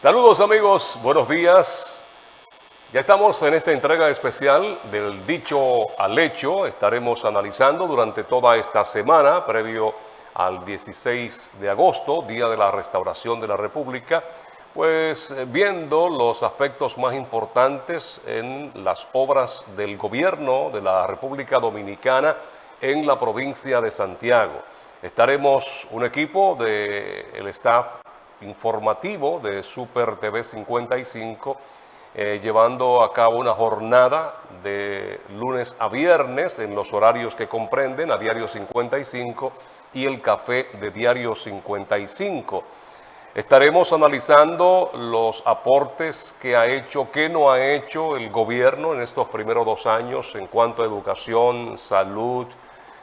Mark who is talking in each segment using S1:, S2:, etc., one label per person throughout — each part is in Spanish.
S1: Saludos amigos, buenos días. Ya estamos en esta entrega especial del Dicho al Hecho. Estaremos analizando durante toda esta semana, previo al 16 de agosto, Día de la Restauración de la República, pues viendo los aspectos más importantes en las obras del gobierno de la República Dominicana en la provincia de Santiago. Estaremos un equipo del staff informativo de Super TV 55 llevando a cabo una jornada de lunes a viernes en los horarios que comprenden a Diario 55 y el Café de Diario 55. Estaremos analizando los aportes que ha hecho, que no ha hecho el gobierno en estos primeros 2 años en cuanto a educación, salud,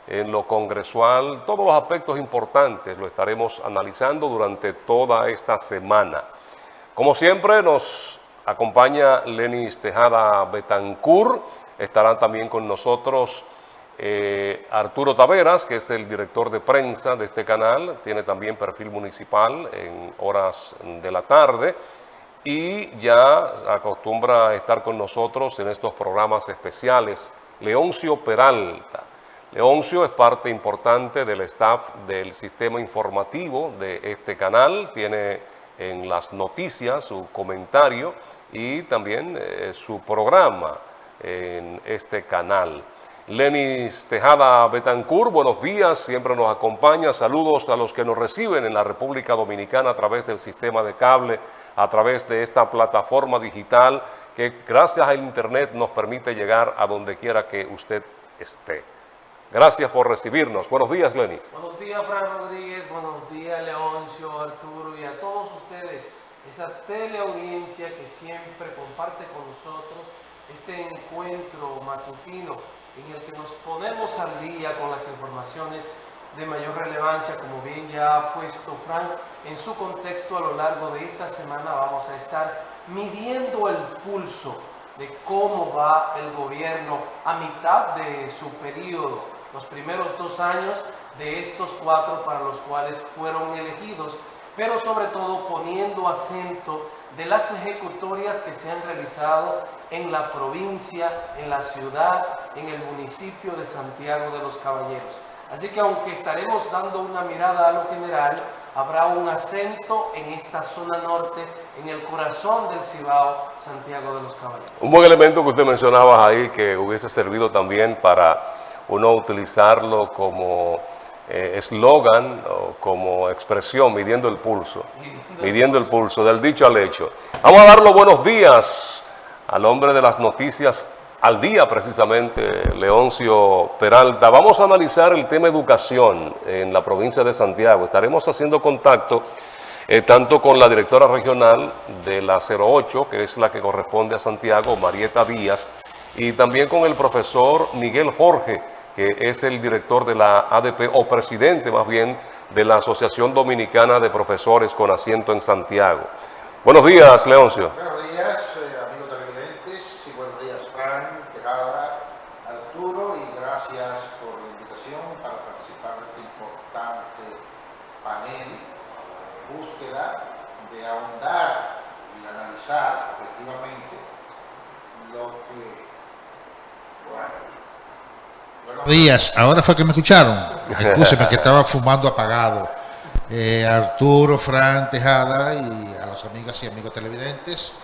S1: en lo congresual, todos los aspectos importantes lo estaremos analizando durante toda esta semana. Como siempre nos acompaña Lenis Tejada Betancur, estará también con nosotros Arturo Taveras, que es el director de prensa de este canal, tiene también perfil municipal en horas de la tarde y ya acostumbra a estar con nosotros en estos programas especiales. Leoncio Peralta. Leoncio es parte importante del staff del sistema informativo de este canal, tiene en las noticias su comentario y también su programa en este canal. Lenis Tejada Betancur, buenos días, siempre nos acompaña. Saludos a los que nos reciben en la República Dominicana a través del sistema de cable, a través de esta plataforma digital que gracias al internet nos permite llegar a donde quiera que usted esté. Gracias por recibirnos. Buenos días, Lenis.
S2: Buenos días, Fran Rodríguez. Buenos días, Leoncio, Arturo y a todos ustedes. Esa teleaudiencia que siempre comparte con nosotros este encuentro matutino en el que nos ponemos al día con las informaciones de mayor relevancia, como bien ya ha puesto Fran en su contexto. A lo largo de esta semana vamos a estar midiendo el pulso de cómo va el gobierno a mitad de su periodo, los primeros 2 años de estos 4 para los cuales fueron elegidos, pero sobre todo poniendo acento de las ejecutorias que se han realizado en la provincia, en la ciudad, en el municipio de Santiago de los Caballeros. Así que aunque estaremos dando una mirada a lo general, habrá un acento en esta zona norte, en el corazón del Cibao, Santiago de los Caballeros.
S1: Un buen elemento que usted mencionaba ahí, que hubiese servido también para uno utilizarlo como eslogan o como expresión, midiendo el pulso del dicho al hecho. Vamos a dar los buenos días al hombre de las noticias al día, precisamente, Leoncio Peralta. Vamos a analizar el tema educación en la provincia de Santiago. Estaremos haciendo contacto tanto con la directora regional de la 08, que es la que corresponde a Santiago, Marieta Díaz, y también con el profesor Miguel Jorge, que es el director de la ADP, o presidente más bien, de la Asociación Dominicana de Profesores con asiento en Santiago. Buenos días, Leoncio.
S3: Buenos días, amigos televidentes, y buenos días, Fran, Tejada, Arturo, y gracias por la invitación para participar de este importante panel, búsqueda de ahondar y analizar efectivamente lo que... Buenos días, ahora fue que me escucharon. Escúcheme que estaba fumando apagado. Arturo, Fran, Tejada y a las amigas y amigos televidentes.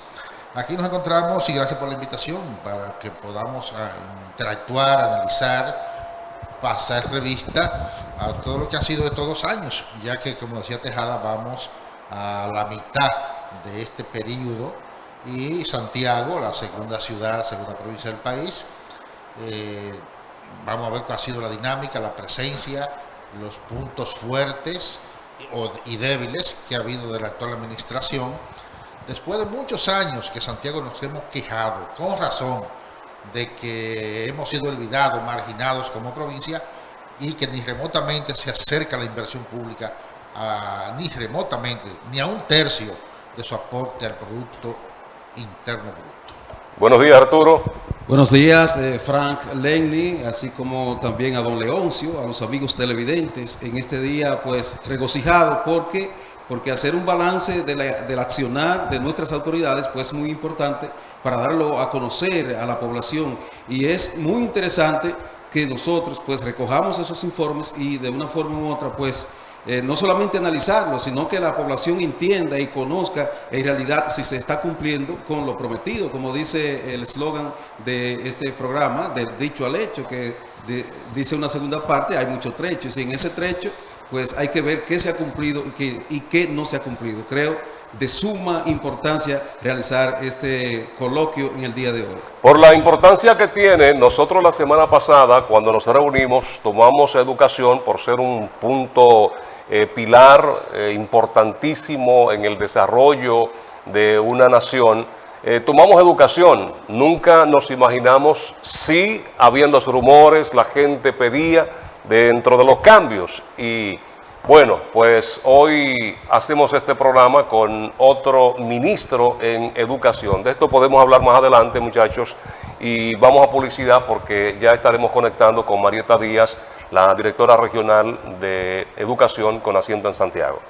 S3: Aquí nos encontramos y gracias por la invitación para que podamos interactuar, analizar, pasar revista a todo lo que ha sido de todos los años, ya que, como decía Tejada, vamos a la mitad de este periodo y Santiago, la segunda ciudad, la segunda provincia del país, vamos a ver cuál ha sido la dinámica, la presencia, los puntos fuertes y débiles que ha habido de la actual administración. Después de muchos años que Santiago nos hemos quejado, con razón, de que hemos sido olvidados, marginados como provincia y que ni remotamente se acerca la inversión pública, ni remotamente, ni a 1/3 de su aporte al Producto Interno Bruto.
S1: Buenos días, Arturo.
S4: Buenos días, Frank Lenny, así como también a don Leoncio, a los amigos televidentes. En este día, pues, regocijado porque porque hacer un balance del accionar de nuestras autoridades pues es muy importante para darlo a conocer a la población, y es muy interesante que nosotros pues recojamos esos informes y de una forma u otra pues no solamente analizarlo, sino que la población entienda y conozca en realidad si se está cumpliendo con lo prometido, como dice el eslogan de este programa, del dicho al hecho, que dice una segunda parte, hay muchos trechos, y en ese trecho pues hay que ver qué se ha cumplido y qué no se ha cumplido. Creo de suma importancia realizar este coloquio en el día de hoy.
S1: Por la importancia que tiene, nosotros la semana pasada, cuando nos reunimos, tomamos educación por ser un punto pilar importantísimo en el desarrollo de una nación. Tomamos educación, nunca nos imaginamos, sí, habían los rumores, la gente pedía dentro de los cambios, y bueno, pues hoy hacemos este programa con otro ministro en educación. De esto podemos hablar más adelante, muchachos, y vamos a publicidad porque ya estaremos conectando con Marieta Díaz, la directora regional de educación con asiento en Santiago.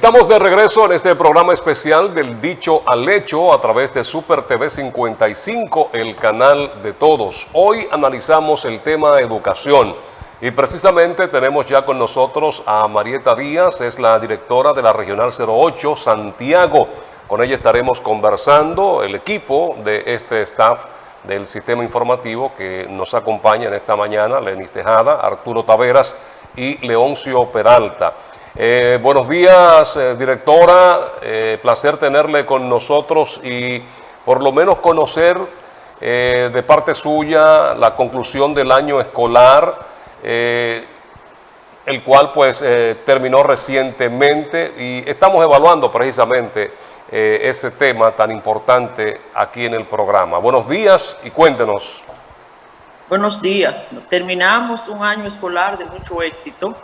S1: estamos de regreso en este programa especial del Dicho al Hecho a través de Super TV 55, el canal de todos. Hoy analizamos el tema educación y precisamente tenemos ya con nosotros a Marieta Díaz, es la directora de la Regional 08 Santiago. Con ella estaremos conversando, el equipo de este staff del sistema informativo que nos acompaña en esta mañana, Lenis Tejada, Arturo Taveras y Leoncio Peralta. Buenos días, directora, placer tenerle con nosotros y por lo menos conocer de parte suya la conclusión del año escolar, el cual pues terminó recientemente y estamos evaluando precisamente ese tema tan importante aquí en el programa. Buenos días y cuéntenos.
S5: Buenos días. Terminamos un año escolar de mucho éxito,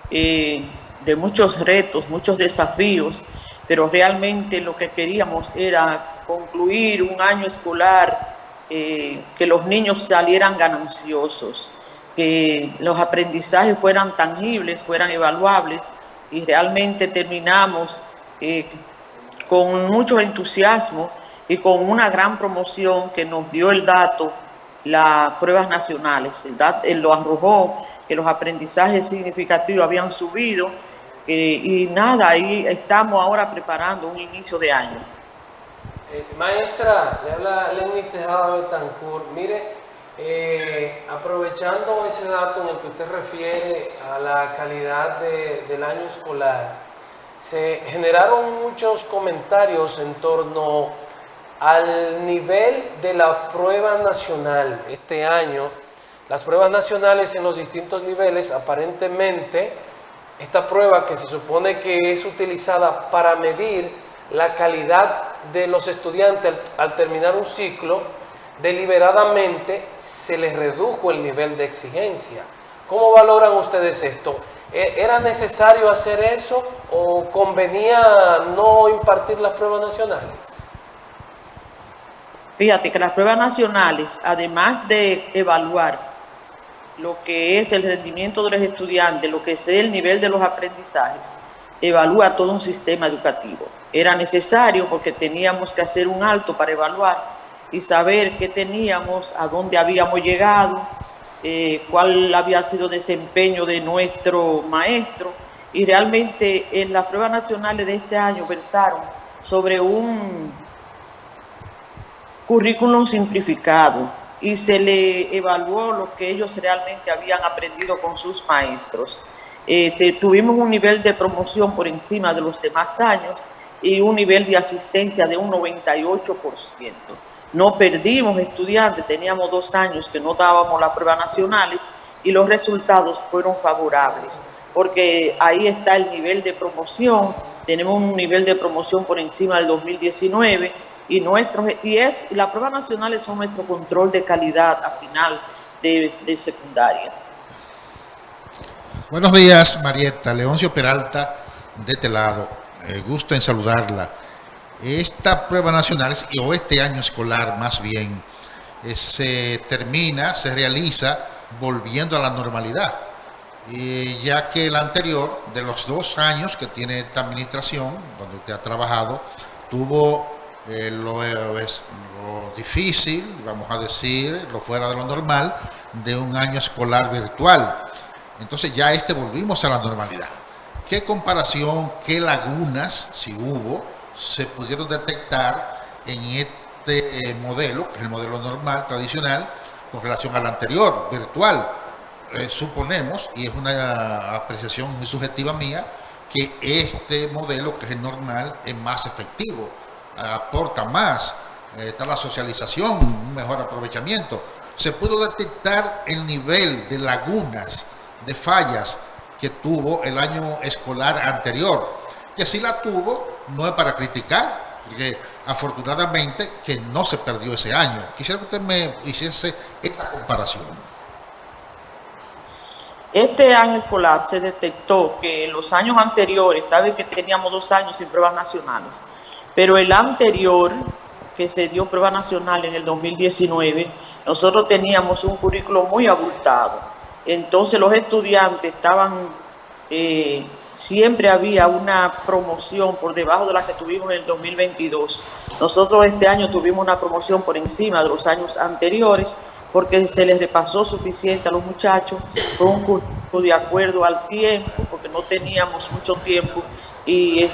S5: de muchos retos, muchos desafíos, pero realmente lo que queríamos era concluir un año escolar que los niños salieran gananciosos, que los aprendizajes fueran tangibles, fueran evaluables, y realmente terminamos con mucho entusiasmo y con una gran promoción que nos dio el dato, las pruebas nacionales. Él lo arrojó, que los aprendizajes significativos habían subido, y nada, ahí estamos ahora preparando un inicio de año.
S2: Maestra, le habla Lenis Tejada Betancourt. Mire, aprovechando ese dato en el que usted refiere a la calidad del año escolar, se generaron muchos comentarios en torno al nivel de la prueba nacional. Este año, las pruebas nacionales en los distintos niveles, aparentemente, esta prueba que se supone que es utilizada para medir la calidad de los estudiantes al terminar un ciclo, deliberadamente se les redujo el nivel de exigencia. ¿Cómo valoran ustedes esto? ¿Era necesario hacer eso o convenía no impartir las pruebas nacionales?
S5: Fíjate que las pruebas nacionales, además de evaluar lo que es el rendimiento de los estudiantes, lo que es el nivel de los aprendizajes, evalúa todo un sistema educativo. Era necesario porque teníamos que hacer un alto para evaluar y saber qué teníamos, a dónde habíamos llegado, cuál había sido el desempeño de nuestro maestro, y realmente en las pruebas nacionales de este año versaron sobre un currículum simplificado y se le evaluó lo que ellos realmente habían aprendido con sus maestros. Tuvimos un nivel de promoción por encima de los demás años y un nivel de asistencia de un 98%. No perdimos estudiantes, teníamos 2 años que no dábamos las pruebas nacionales y los resultados fueron favorables, porque ahí está el nivel de promoción. Tenemos un nivel de promoción por encima del 2019 y las pruebas nacionales son nuestro control de calidad a final de secundaria.
S3: Buenos días, Marieta. Leoncio Peralta, de este lado. Gusto en saludarla. Esta prueba nacional, o este año escolar más bien, se realiza volviendo a la normalidad, ya que el anterior, de los 2 años que tiene esta administración, donde usted ha trabajado, tuvo lo difícil, vamos a decir, lo fuera de lo normal, de un año escolar virtual. Entonces ya volvimos a la normalidad. ¿Qué comparación, qué lagunas, si hubo, se pudieron detectar en este modelo, que es el modelo normal, tradicional, con relación al anterior, virtual? Suponemos, y es una apreciación muy subjetiva mía, que este modelo, que es el normal, es más efectivo, aporta más, está la socialización, un mejor aprovechamiento. Se pudo detectar el nivel de lagunas, de fallas que tuvo el año escolar anterior, que si la tuvo, no es para criticar, porque afortunadamente que no se perdió ese año. Quisiera que usted me hiciese esa comparación.
S5: Este año escolar se detectó que en los años anteriores, tal vez que teníamos 2 años sin pruebas nacionales, pero el anterior, que se dio prueba nacional en el 2019, nosotros teníamos un currículo muy abultado. Entonces los estudiantes estaban siempre había una promoción por debajo de la que tuvimos en el 2022. Nosotros este año tuvimos una promoción por encima de los años anteriores porque se les repasó suficiente a los muchachos, fue un curso de acuerdo al tiempo, porque no teníamos mucho tiempo, y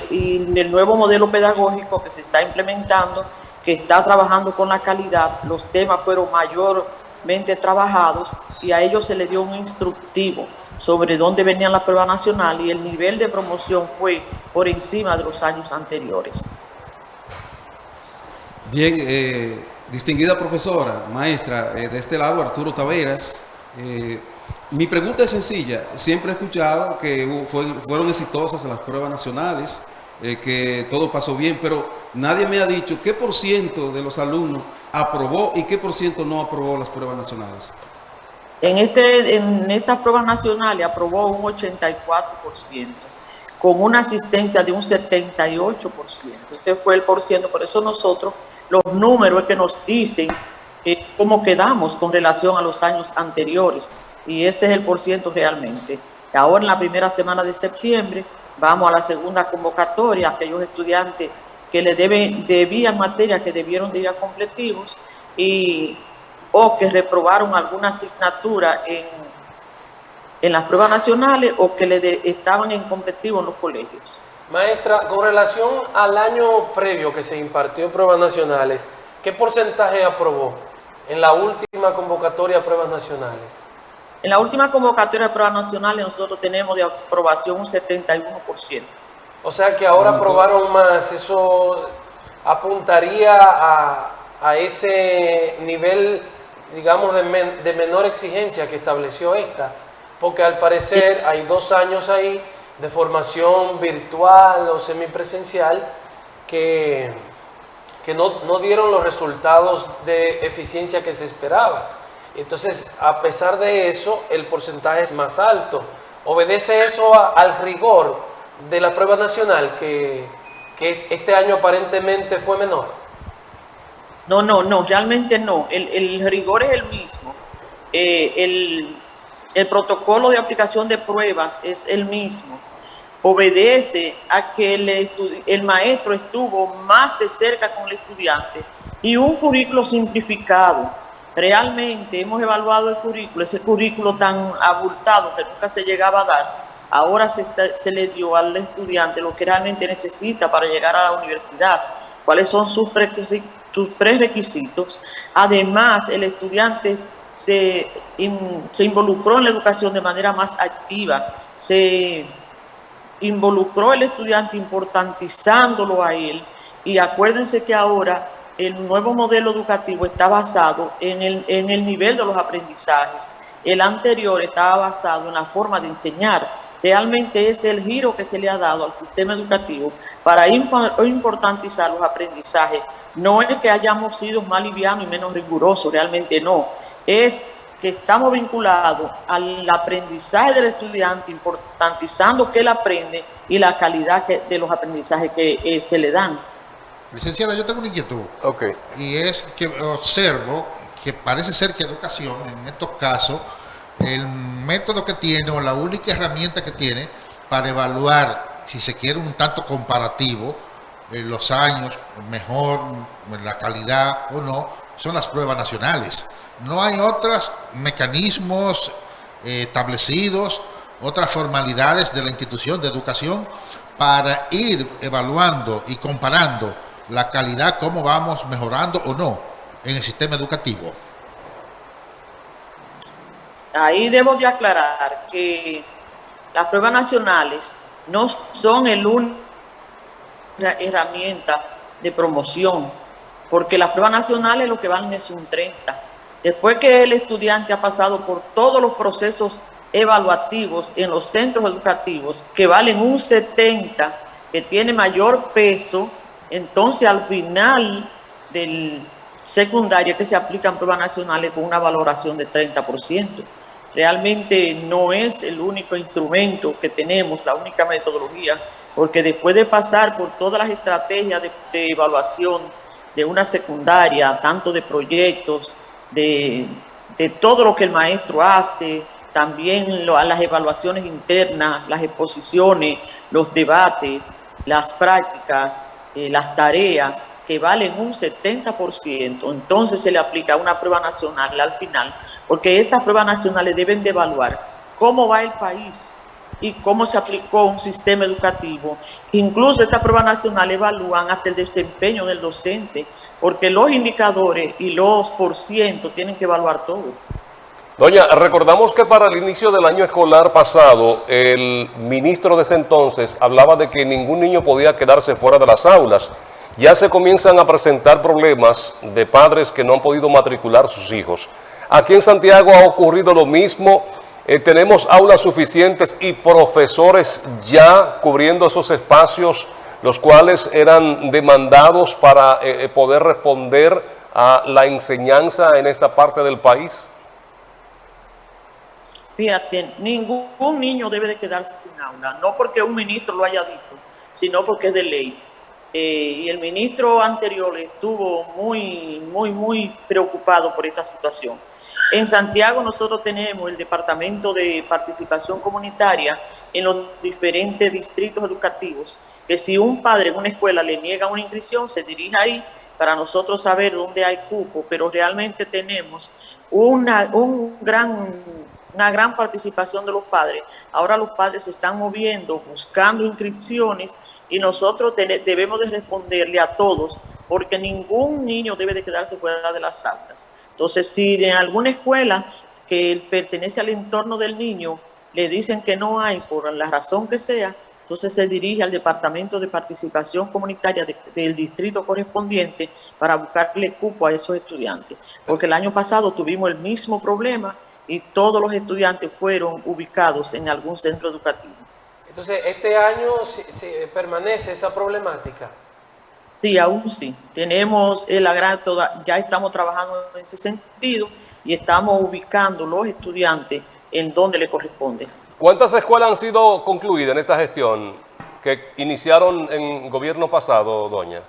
S5: el nuevo modelo pedagógico que se está implementando, que está trabajando con la calidad, los temas fueron mayormente trabajados y a ellos se les dio un instructivo sobre dónde venían la prueba nacional y el nivel de promoción fue por encima de los años anteriores.
S4: Bien, distinguida profesora, maestra, de este lado Arturo Taveras, mi pregunta es sencilla. Siempre he escuchado que fueron exitosas las pruebas nacionales, que todo pasó bien, pero nadie me ha dicho qué por ciento de los alumnos aprobó y qué por ciento no aprobó las pruebas nacionales.
S5: En estas pruebas nacionales aprobó un 84%, con una asistencia de un 78%. Ese fue el porciento, por eso nosotros, los números que nos dicen cómo quedamos con relación a los años anteriores, y ese es el porciento realmente. Ahora en la primera semana de septiembre vamos a la segunda convocatoria, aquellos estudiantes que le debían materias que debieron de ir a completivos o que reprobaron alguna asignatura en las pruebas nacionales o que estaban en completivos en los colegios.
S2: Maestra, con relación al año previo que se impartió pruebas nacionales, ¿qué porcentaje aprobó en la última convocatoria de pruebas nacionales?
S5: En la última convocatoria de pruebas nacionales nosotros tenemos de aprobación un 71%.
S2: O sea que ahora aprobaron más, eso apuntaría a ese nivel, digamos, de menor exigencia que estableció esta, porque al parecer hay 2 años ahí de formación virtual o semipresencial que no dieron los resultados de eficiencia que se esperaba. Entonces, a pesar de eso, el porcentaje es más alto. ¿Obedece eso al rigor de la prueba nacional que este año aparentemente fue menor?
S5: No, realmente no. El rigor es el mismo. El protocolo de aplicación de pruebas es el mismo. Obedece a que el maestro estuvo más de cerca con el estudiante y un currículo simplificado. Realmente hemos evaluado el currículo, ese currículo tan abultado que nunca se llegaba a dar, ahora se le dio al estudiante lo que realmente necesita para llegar a la universidad, cuáles son sus prerequisitos. Además, el estudiante se involucró en la educación de manera más activa, se involucró el estudiante importantizándolo a él, y acuérdense que ahora el nuevo modelo educativo está basado en el nivel de los aprendizajes. El anterior estaba basado en la forma de enseñar. Realmente es el giro que se le ha dado al sistema educativo para importantizar los aprendizajes. No es que hayamos sido más livianos y menos rigurosos, realmente no. Es que estamos vinculados al aprendizaje del estudiante, importantizando que él aprende y la calidad de los aprendizajes que se le dan.
S3: Licenciada, yo tengo una inquietud.
S1: Okay.
S3: Y es que observo que parece ser que educación, en estos casos, el método que tiene o la única herramienta que tiene para evaluar, si se quiere un tanto comparativo, los años, mejor, la calidad o no, son las pruebas nacionales. No hay otros mecanismos establecidos, otras formalidades de la institución de educación para ir evaluando y comparando la calidad, cómo vamos mejorando o no en el sistema educativo.
S5: Ahí debo de aclarar que las pruebas nacionales no son el único herramienta de promoción, porque las pruebas nacionales lo que valen es un 30. Después que el estudiante ha pasado por todos los procesos evaluativos en los centros educativos, que valen un 70, que tiene mayor peso, entonces al final del secundario que se aplican pruebas nacionales con una valoración de 30%. Realmente no es el único instrumento que tenemos, la única metodología, porque después de pasar por todas las estrategias de evaluación de una secundaria, tanto de proyectos, de todo lo que el maestro hace, también las evaluaciones internas, las exposiciones, los debates, las prácticas, las tareas, que valen un 70%, entonces se le aplica una prueba nacional al final, porque estas pruebas nacionales deben de evaluar cómo va el país y cómo se aplicó un sistema educativo. Incluso estas pruebas nacionales evalúan hasta el desempeño del docente, porque los indicadores y los porcientos tienen que evaluar todo.
S1: Doña, recordamos que para el inicio del año escolar pasado, el ministro de ese entonces hablaba de que ningún niño podía quedarse fuera de las aulas. Ya se comienzan a presentar problemas de padres que no han podido matricular sus hijos. Aquí en Santiago ha ocurrido lo mismo. Tenemos aulas suficientes y profesores ya cubriendo esos espacios, los cuales eran demandados para poder responder a la enseñanza en esta parte del país.
S5: Fíjate, ningún niño debe de quedarse sin aula, no porque un ministro lo haya dicho, sino porque es de ley. Y el ministro anterior estuvo muy preocupado por esta situación. En Santiago nosotros tenemos el Departamento de Participación Comunitaria en los diferentes distritos educativos, que si un padre en una escuela le niega una inscripción, se dirige ahí para nosotros saber dónde hay cupo, pero realmente tenemos una gran participación de los padres. Ahora los padres se están moviendo, buscando inscripciones, y nosotros debemos de responderle a todos, porque ningún niño debe de quedarse fuera de las aulas. Entonces, si en alguna escuela que pertenece al entorno del niño le dicen que no hay, por la razón que sea, entonces se dirige al Departamento de Participación Comunitaria del distrito correspondiente para buscarle cupo a esos estudiantes. Porque el año pasado tuvimos el mismo problema y todos los estudiantes fueron ubicados en algún centro educativo.
S2: Entonces, ¿este año permanece esa problemática?
S5: Sí, aún sí. Tenemos ya estamos trabajando en ese sentido y estamos ubicando los estudiantes en donde le corresponde.
S1: ¿Cuántas escuelas han sido concluidas en esta gestión que iniciaron en gobierno pasado, doña?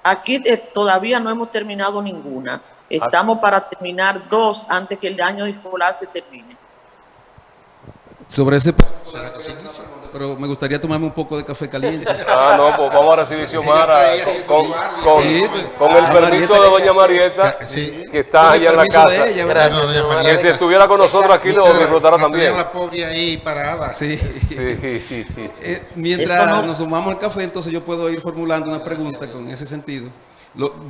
S5: Aquí todavía no hemos terminado ninguna. Estamos para terminar 2 antes que el año escolar se termine.
S4: Sobre ese pero me gustaría tomarme un poco de café caliente.
S1: No, pues vamos a recibir Xiomara con el permiso de doña Marieta, que está allá en la casa. Que si estuviera con nosotros aquí lo disfrutará también.
S3: La pobre ahí parada.
S4: Sí. Mientras nos tomamos el café, entonces yo puedo ir formulando una pregunta con ese sentido.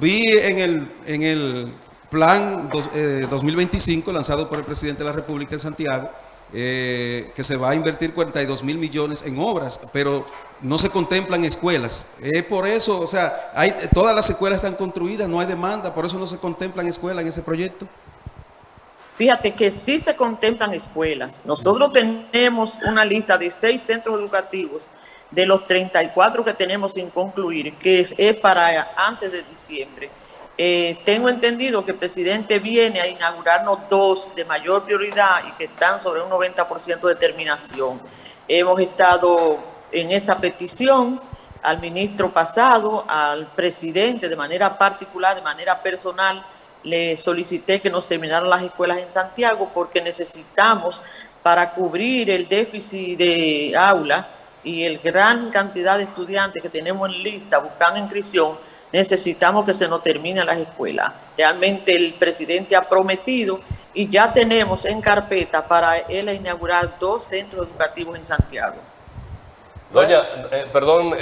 S4: Vi en el plan 2025 lanzado por el presidente de la República en Santiago, que se va a invertir 42.000 millones en obras, pero no se contemplan escuelas. Por eso, o sea, todas las escuelas están construidas, no hay demanda, por eso no se contemplan escuelas en ese proyecto.
S5: Fíjate que sí se contemplan escuelas. Nosotros tenemos una lista de 6 centros educativos de los 34 que tenemos sin concluir, que es para antes de diciembre. Tengo entendido que el presidente viene a inaugurarnos 2 de mayor prioridad y que están sobre un 90% de terminación. Hemos estado en esa petición al ministro pasado, al presidente de manera particular, de manera personal, le solicité que nos terminaran las escuelas en Santiago porque necesitamos, para cubrir el déficit de aula y el gran cantidad de estudiantes que tenemos en lista buscando inscripción, necesitamos que se nos terminen las escuelas. Realmente el presidente ha prometido y ya tenemos en carpeta para él inaugurar 2 centros educativos en Santiago.
S1: Doña, perdón,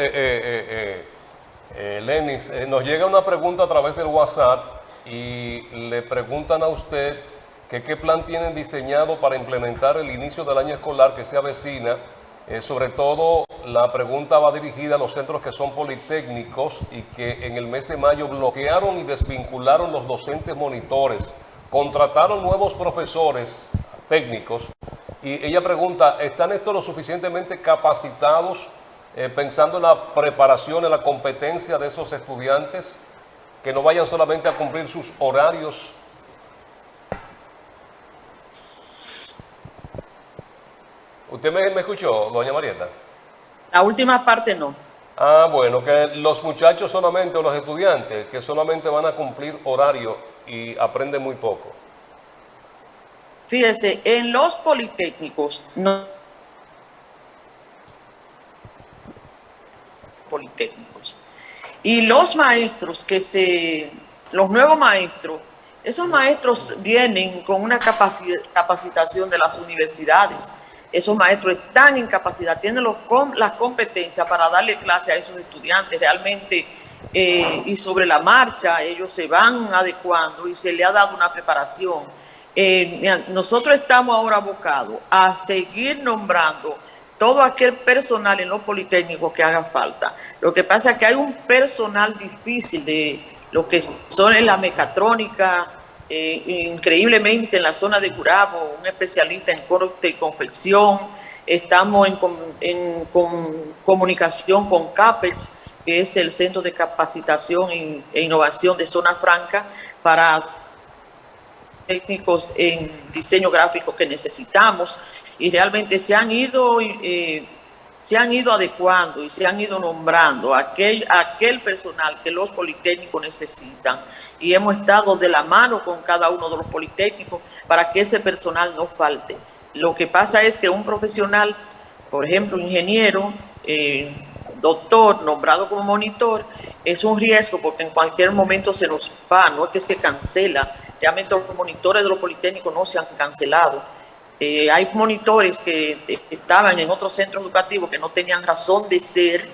S1: Lenis, nos llega una pregunta a través del WhatsApp y le preguntan a usted que qué plan tienen diseñado para implementar el inicio del año escolar que se avecina. Sobre todo, la pregunta va dirigida a los centros que son politécnicos y que en el mes de mayo bloquearon y desvincularon los docentes monitores, contrataron nuevos profesores técnicos y ella pregunta, ¿están estos lo suficientemente capacitados pensando en la preparación, en la competencia de esos estudiantes, que no vayan solamente a cumplir sus horarios? ¿Usted me escuchó, doña Marieta?
S5: La última parte no.
S1: Bueno, que los muchachos solamente, o los estudiantes, que solamente van a cumplir horario y aprenden muy poco.
S5: Fíjese, en los politécnicos no politécnicos. Y los maestros los nuevos maestros, esos maestros vienen con una capacitación de las universidades. Esos maestros están en capacidad, tienen las competencias para darle clase a esos estudiantes realmente, y sobre la marcha ellos se van adecuando y se le ha dado una preparación. Nosotros estamos ahora abocados a seguir nombrando todo aquel personal en los politécnicos que haga falta. Lo que pasa es que hay un personal difícil de lo que son en la mecatrónica, increíblemente en la zona de Gurabo, un especialista en corte y confección. Estamos en comunicación con CAPEX, que es el Centro de Capacitación e Innovación de Zona Franca, para técnicos en diseño gráfico que necesitamos, y realmente se han ido adecuando y se han ido nombrando aquel personal que los politécnicos necesitan, y hemos estado de la mano con cada uno de los politécnicos para que ese personal no falte. Lo que pasa es que un profesional, por ejemplo, ingeniero, doctor, nombrado como monitor, es un riesgo porque en cualquier momento se nos va, no es que se cancela. Realmente los monitores de los politécnicos no se han cancelado. Hay monitores que estaban en otros centros educativos que no tenían razón de ser,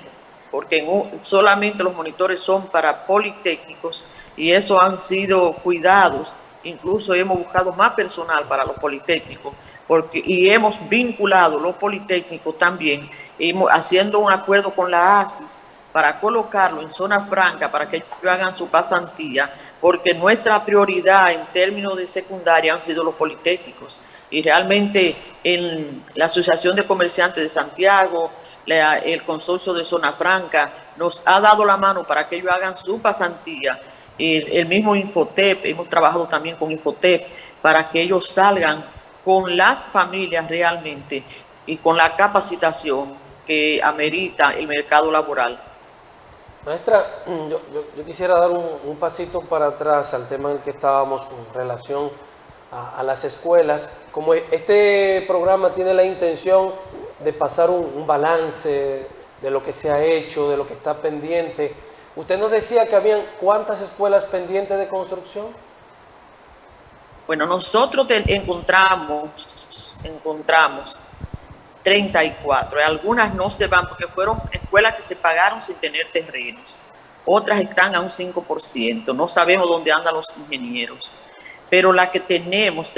S5: porque solamente los monitores son para politécnicos, y eso han sido cuidados. Incluso hemos buscado más personal para los politécnicos, y hemos vinculado los politécnicos también, haciendo un acuerdo con la ASIS para colocarlo en zona franca para que ellos hagan su pasantía, porque nuestra prioridad en términos de secundaria han sido los politécnicos. Y realmente en la Asociación de Comerciantes de Santiago, el consorcio de Zona Franca, nos ha dado la mano para que ellos hagan su pasantía. El mismo Infotep, hemos trabajado también con Infotep para que ellos salgan con las familias realmente y con la capacitación que amerita el mercado laboral.
S2: Maestra, yo quisiera dar un pasito para atrás al tema en el que estábamos con relación a las escuelas. Como este programa tiene la intención de pasar un balance de lo que se ha hecho, de lo que está pendiente, usted nos decía que habían ¿cuántas escuelas pendientes de construcción?
S5: Bueno, nosotros encontramos 34. Algunas no se van porque fueron escuelas que se pagaron sin tener terrenos. Otras están a un 5%. No sabemos dónde andan los ingenieros. Pero la que tenemos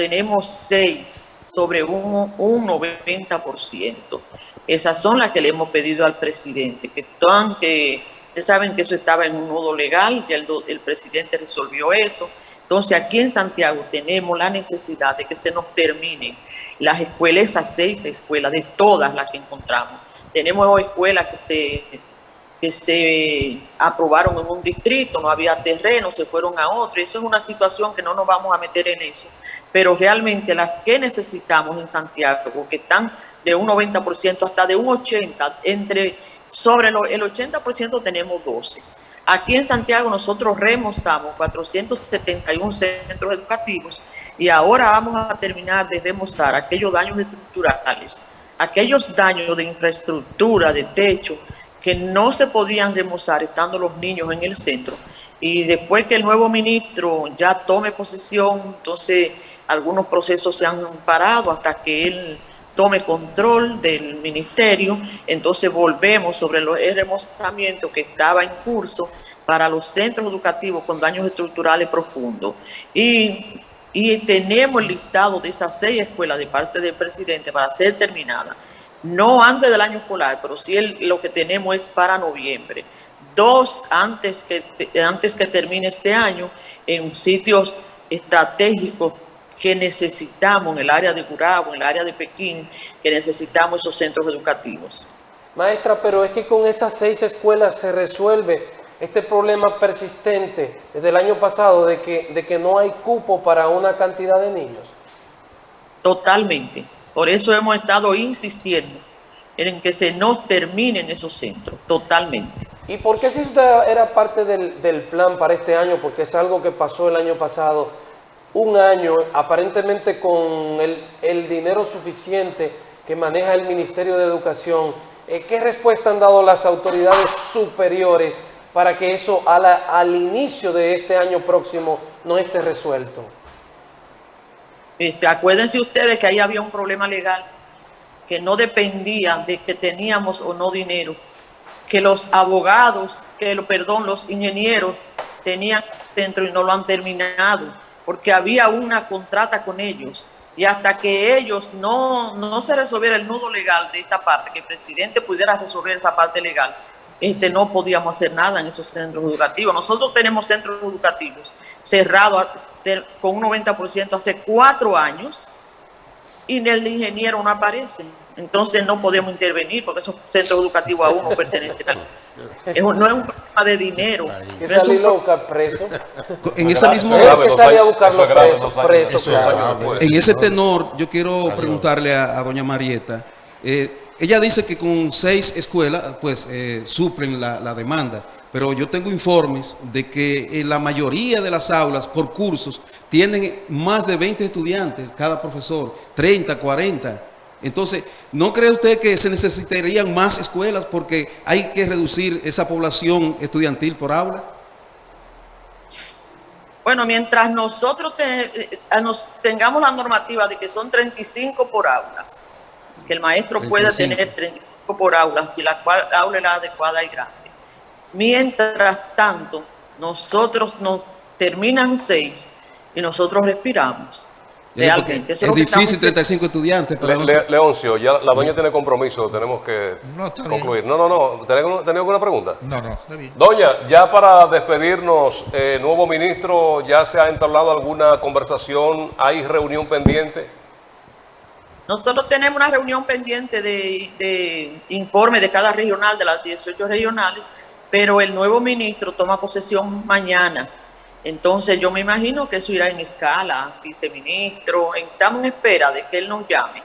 S5: 6 sobre un 90%. Esas son las que le hemos pedido al presidente, que ustedes saben que eso estaba en un nudo legal, ya el presidente resolvió eso. Entonces aquí en Santiago tenemos la necesidad de que se nos terminen las escuelas, esas 6 escuelas, de todas las que encontramos. Tenemos escuelas que se aprobaron en un distrito, no había terreno, se fueron a otro. Eso es una situación que no nos vamos a meter en eso. Pero realmente las que necesitamos en Santiago, porque están de un 90% hasta de un 80%, sobre el 80% tenemos 12. Aquí en Santiago nosotros remozamos 471 centros educativos, y ahora vamos a terminar de remozar aquellos daños estructurales, aquellos daños de infraestructura, de techo, que no se podían remozar estando los niños en el centro. Y después que el nuevo ministro ya tome posesión, entonces algunos procesos se han parado hasta que él tome control del ministerio. Entonces volvemos sobre el remozamiento que estaba en curso para los centros educativos con daños estructurales profundos. Y tenemos el listado de esas 6 escuelas de parte del presidente para ser terminadas. No antes del año escolar, pero sí lo que tenemos es para noviembre. 2 antes que termine este año, en sitios estratégicos que necesitamos, en el área de Gurabo, en el área de Pekín, que necesitamos esos centros educativos.
S2: Maestra, pero es que con esas 6 escuelas se resuelve este problema persistente desde el año pasado de que no hay cupo para una cantidad de niños.
S5: Totalmente. Por eso hemos estado insistiendo en que se nos terminen esos centros, totalmente.
S2: ¿Y por qué si usted era parte del plan para este año? Porque es algo que pasó el año pasado, un año aparentemente con el dinero suficiente que maneja el Ministerio de Educación, ¿Qué respuesta han dado las autoridades superiores para que eso al inicio de este año próximo no esté resuelto?
S5: Acuérdense ustedes que ahí había un problema legal que no dependía de que teníamos o no dinero, que los abogados, los ingenieros tenían dentro y no lo han terminado, porque había una contrata con ellos. Y hasta que ellos no se resolviera el nudo legal de esta parte, que el presidente pudiera resolver esa parte legal, no podíamos hacer nada en esos centros educativos. Nosotros tenemos centros educativos cerrados con un 90% hace 4 años y el ingeniero no aparece. Entonces no podemos intervenir porque esos centros educativos aún no pertenecen al... No es un problema de dinero.
S2: Que salirlo a buscar preso.
S4: En esa misma...
S2: Que salir a buscarlo preso.
S4: En ese tenor, yo quiero preguntarle a doña Marieta. Ella dice que con 6 escuelas, pues, suplen la demanda. Pero yo tengo informes de que en la mayoría de las aulas por cursos tienen más de 20 estudiantes cada profesor, 30, 40. Entonces, ¿no cree usted que se necesitarían más escuelas porque hay que reducir esa población estudiantil por aula?
S5: Bueno, mientras nosotros tengamos la normativa de que son 35 por aulas, que el maestro pueda tener 35 por aula, si la aula es la adecuada y grande. Mientras tanto, nosotros nos terminan 6 y nosotros respiramos. Realmente.
S4: Es difícil 35 estudiantes.
S1: Leoncio, ya la doña tiene compromiso, tenemos que concluir. No. ¿Tenés alguna pregunta?
S3: No, está bien.
S1: Doña, ya para despedirnos, nuevo ministro, ¿ya se ha entablado alguna conversación? ¿Hay reunión pendiente?
S5: Nosotros tenemos una reunión pendiente de informe de cada regional, de las 18 regionales, pero el nuevo ministro toma posesión mañana. Entonces yo me imagino que eso irá en escala, viceministro, estamos en espera de que él nos llame.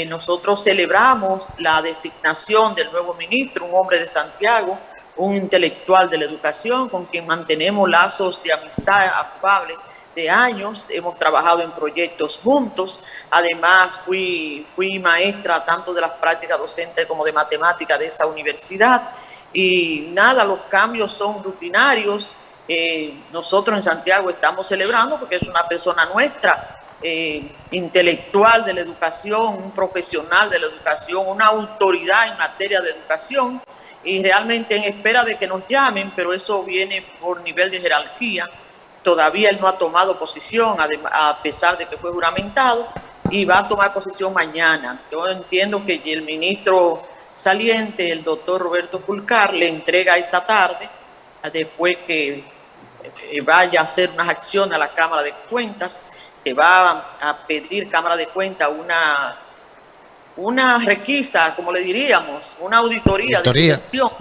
S5: Nosotros celebramos la designación del nuevo ministro, un hombre de Santiago, un intelectual de la educación, con quien mantenemos lazos de amistad afable de años, hemos trabajado en proyectos juntos, además fui maestra tanto de las prácticas docentes como de matemáticas de esa universidad, y nada, los cambios son rutinarios. Nosotros en Santiago estamos celebrando porque es una persona nuestra, intelectual de la educación, un profesional de la educación, una autoridad en materia de educación, y realmente en espera de que nos llamen, pero eso viene por nivel de jerarquía. Todavía él no ha tomado posición, a pesar de que fue juramentado, y va a tomar posición mañana. Yo entiendo que el ministro saliente, el doctor Roberto Fulcar, le entrega esta tarde, después que vaya a hacer unas acciones a la Cámara de Cuentas, que va a pedir Cámara de Cuentas una requisa, como le diríamos, una auditoría. De gestión.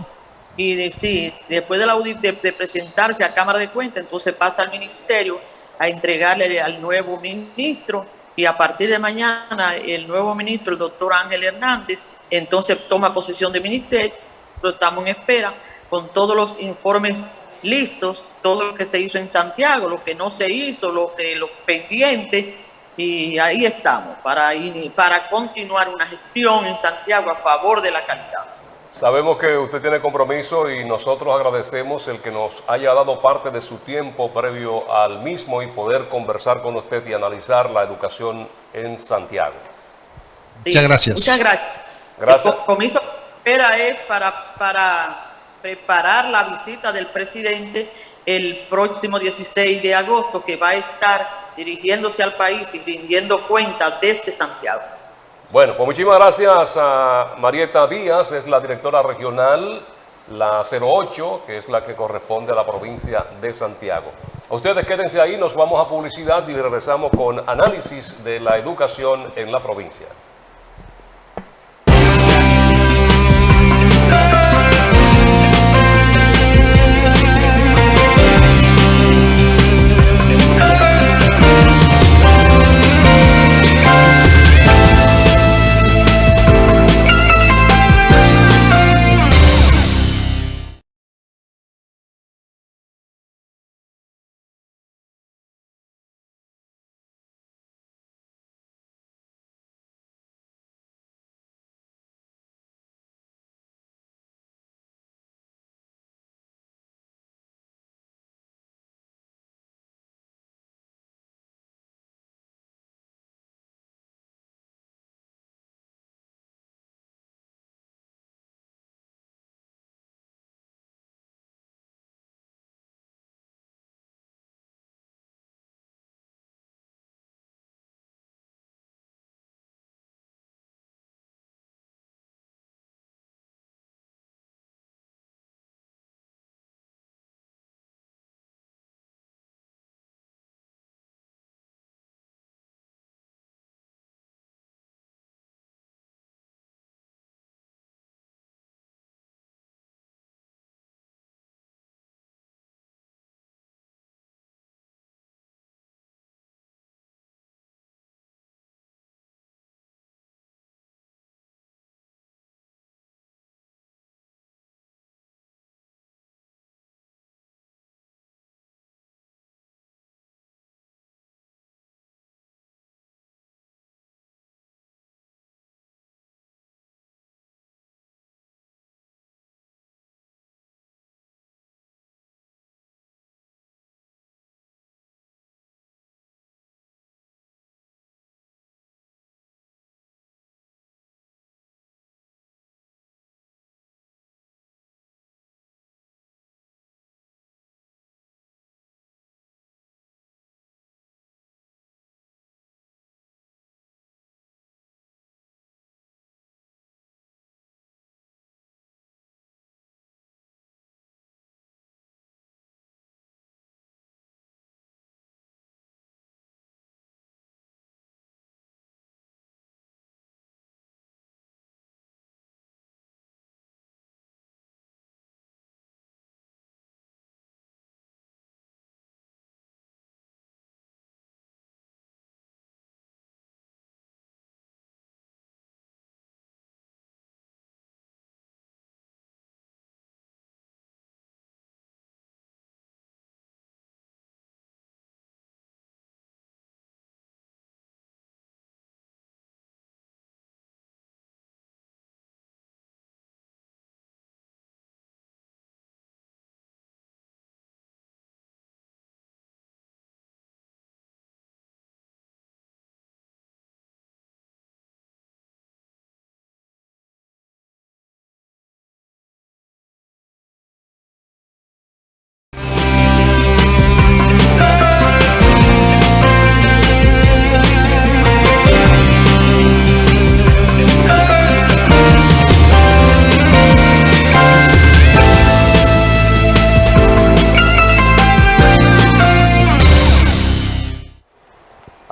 S5: Y después de presentarse a Cámara de Cuentas, entonces pasa al ministerio a entregarle al nuevo ministro, y a partir de mañana el nuevo ministro, el doctor Ángel Hernández, entonces toma posesión de ministerio. Estamos en espera con todos los informes listos, todo lo que se hizo en Santiago, lo que no se hizo, lo pendiente, y ahí estamos para continuar una gestión en Santiago a favor de la calidad.
S1: Sabemos que usted tiene compromiso y nosotros agradecemos el que nos haya dado parte de su tiempo previo al mismo y poder conversar con usted y analizar la educación en Santiago.
S3: Muchas gracias.
S5: Muchas gracias.
S1: Gracias.
S5: El compromiso es para preparar la visita del presidente el próximo 16 de agosto, que va a estar dirigiéndose al país y rindiendo cuentas desde Santiago.
S1: Bueno, pues muchísimas gracias a Marieta Díaz, es la directora regional, la 08, que es la que corresponde a la provincia de Santiago. Ustedes quédense ahí, nos vamos a publicidad y regresamos con análisis de la educación en la provincia.